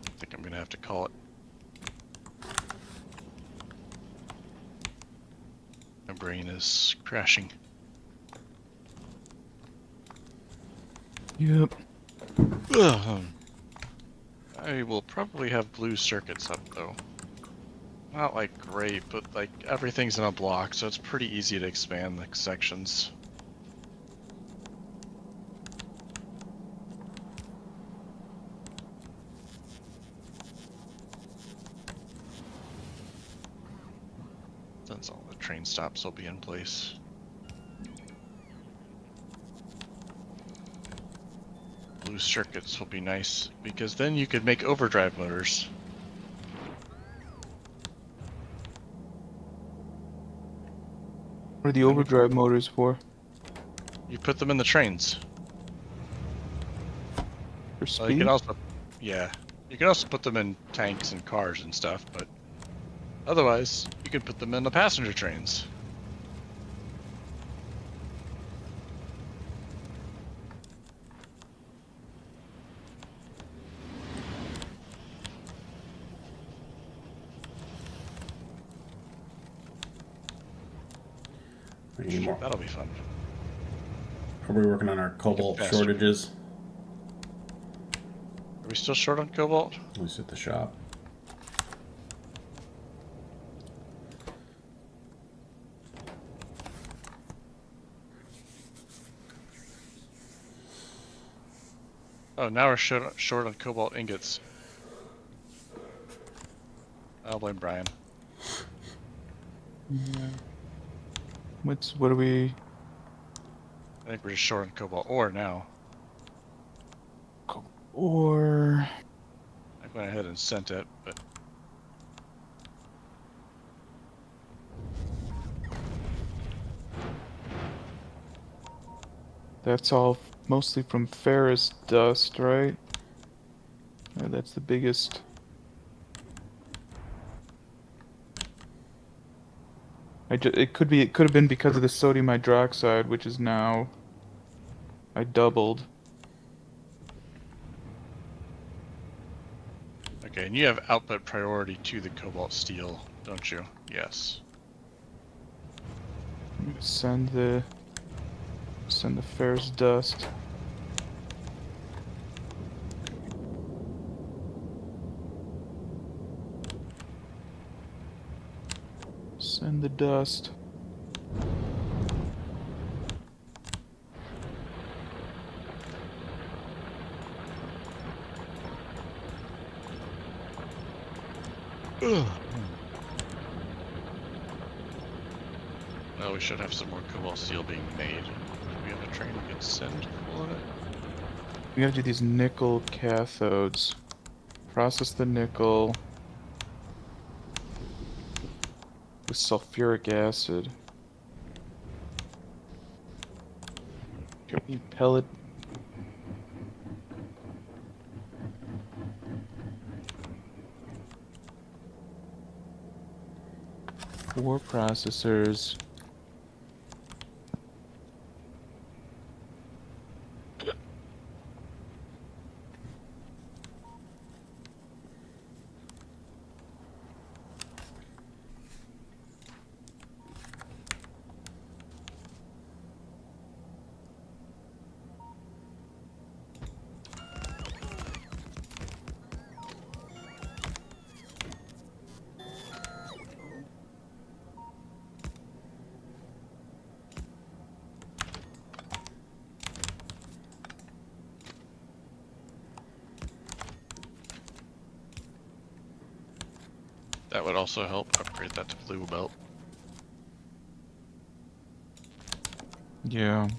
I think I'm gonna have to call it. My brain is crashing. Yep. Ugh. I will probably have blue circuits up though. Not like great, but like everything's in a block, so it's pretty easy to expand the sections. Since all the train stops will be in place. Blue circuits will be nice, because then you could make overdrive motors. What are the overdrive motors for? You put them in the trains. For Well, you can speed? also, yeah, you can also put them in tanks and cars and stuff, but otherwise, you can put them in the passenger trains. We need more. That'll be fun. Are we working on our cobalt faster. shortages? Are we still short on cobalt? At least at the shop. Oh, now we're short on cobalt ingots. I'll blame Brian. Yeah. What are we? I think we're just short on cobalt ore now. Or I went ahead and sent it, but that's all mostly from ferrous dust, right? That's the biggest. It could have been because of the sodium hydroxide, which is now I doubled. okay, and you have output priority to the cobalt steel, don't you? Yes. Send the ferrous dust. Send the dust. Well, we should have some more cobalt steel being made. Do we have a train we can send full of it? We gotta do these nickel cathodes. Process the nickel with sulfuric acid. Can we pellet? Four processors. That would also help upgrade that to blue belt. Yeah.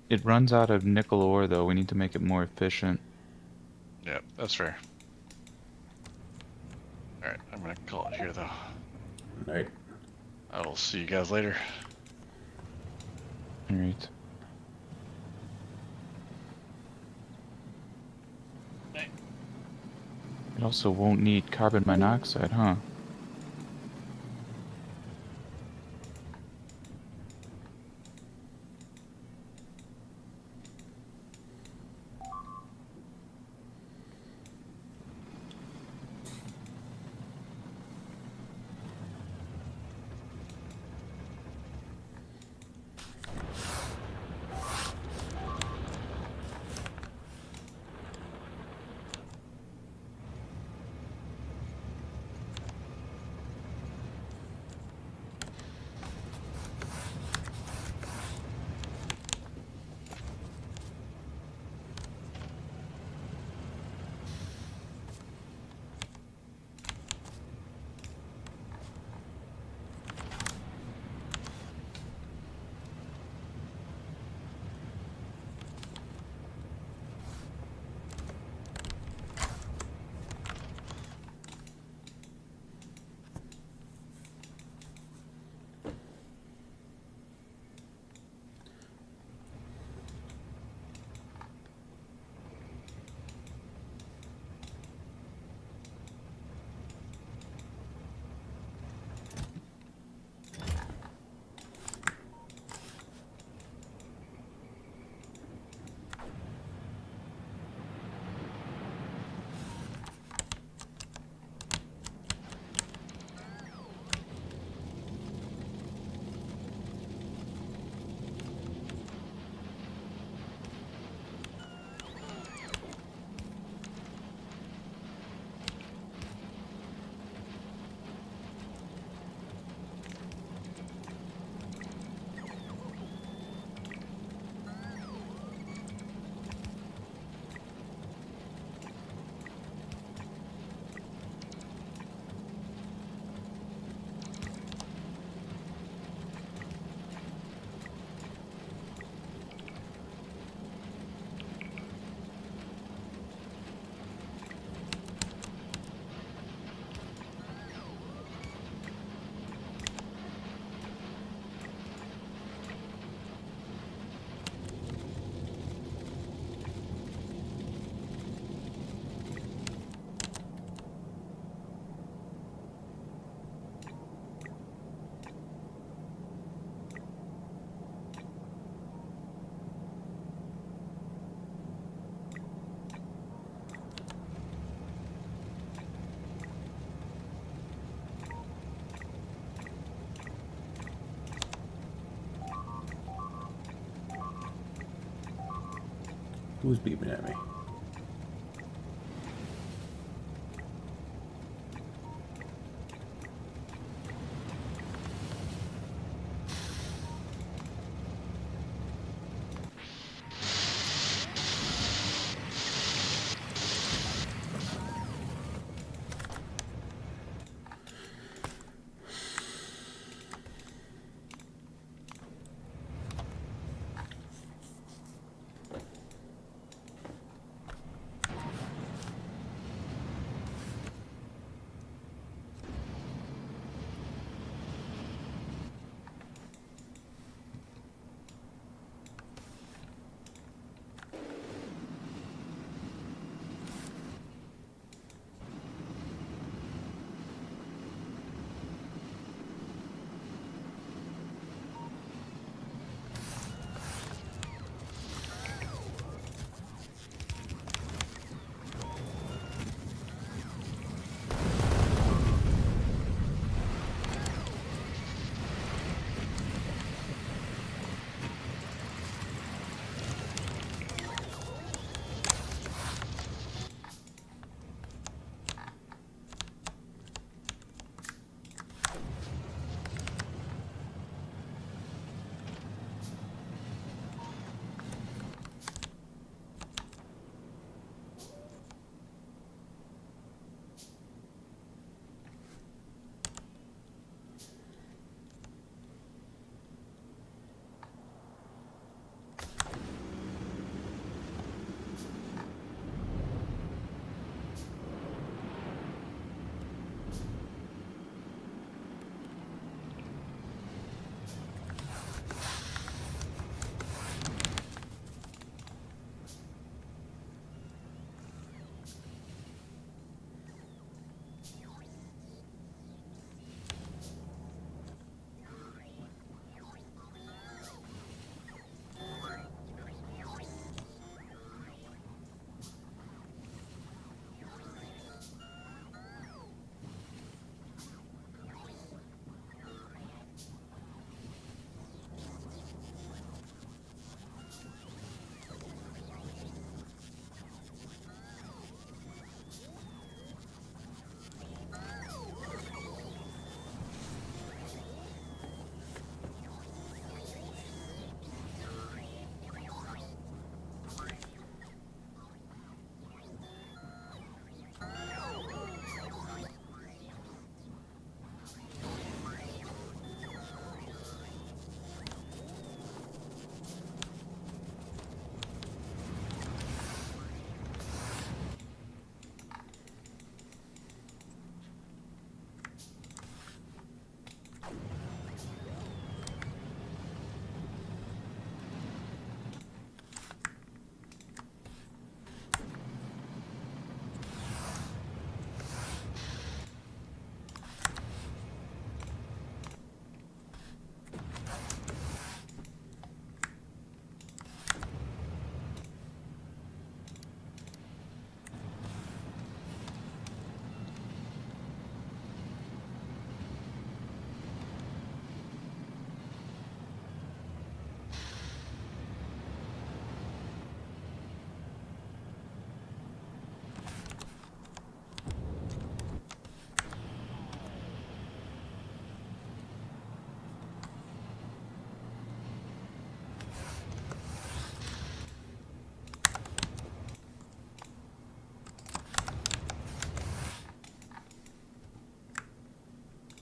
It runs out of nickel ore though. We need to make it more efficient. Yeah, that's fair. Alright, I'm gonna call it here though. Right. I will see you guys later. Alright. It also won't need carbon monoxide, huh? Who's beeping at me?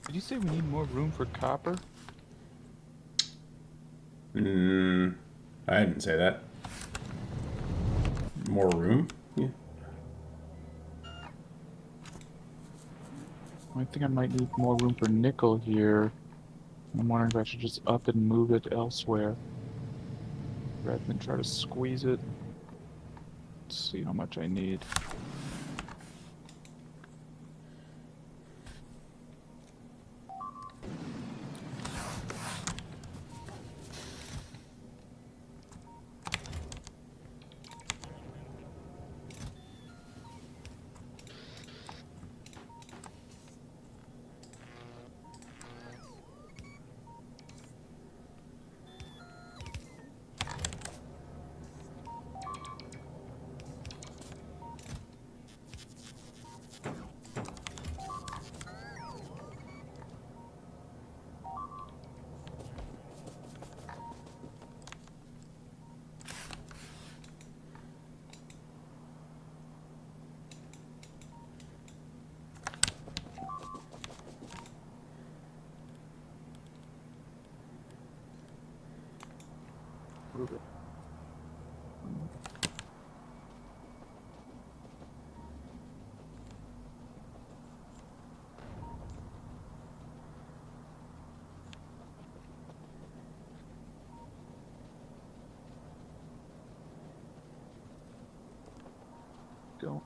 Did you say we need more room for copper? I didn't say that. More room? Yeah. I think I might need more room for nickel here. I'm wondering if I should just up and move it elsewhere rather than try to squeeze it. Let's see how much I need. Move it. Go.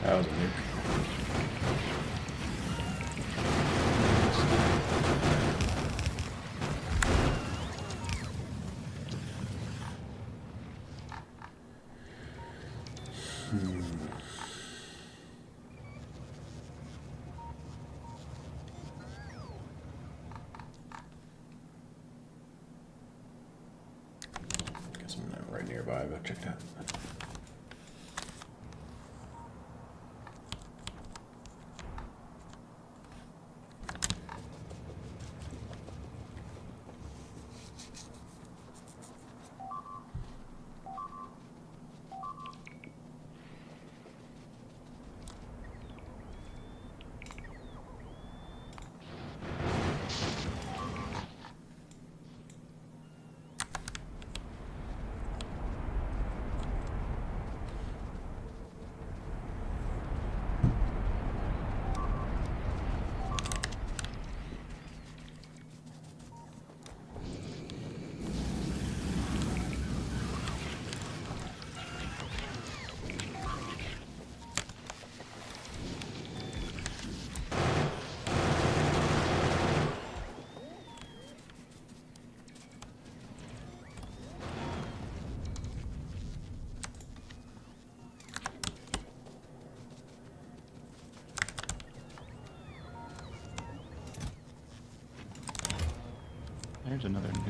That was a nuke. Guess I'm not right nearby. I'll go check that. There's another nuke.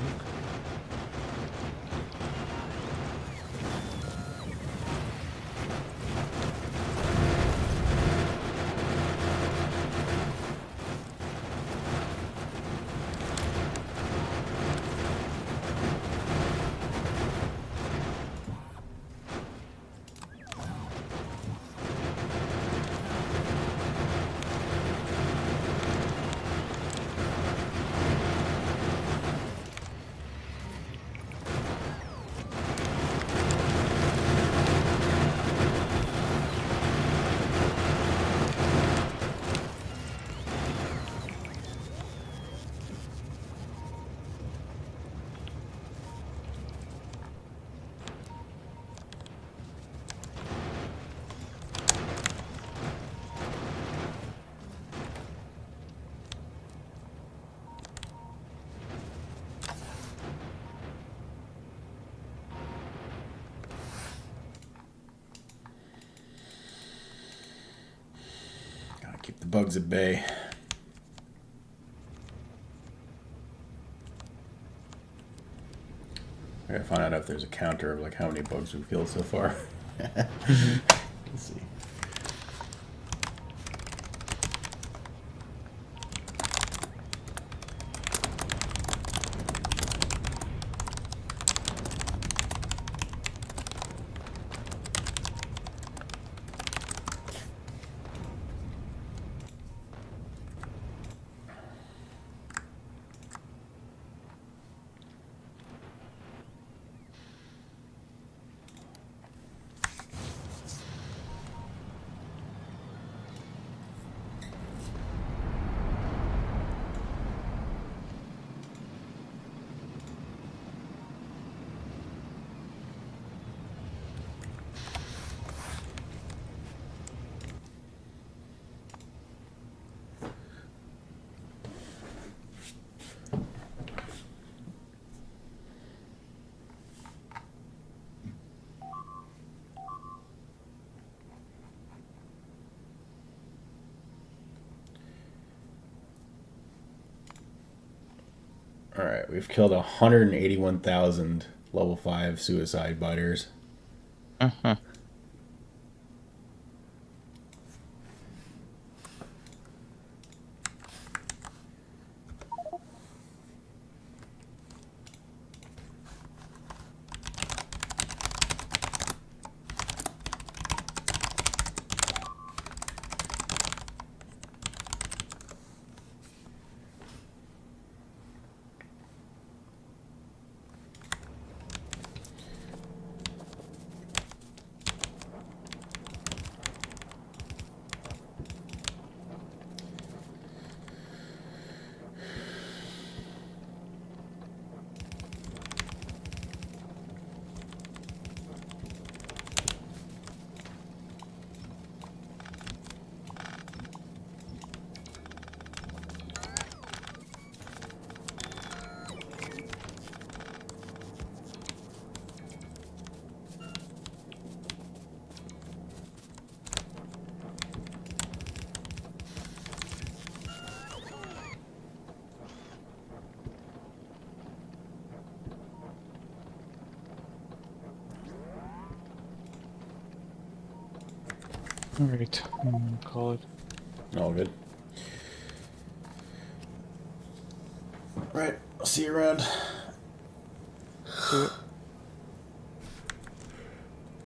Gotta keep the bugs at bay. I gotta find out if there's a counter of like how many bugs we've killed so far. Let's see. All right, we've killed 181,000 level 5 suicide biters. Uh-huh. Alright, call it. All good. Right, I'll see you around. See ya.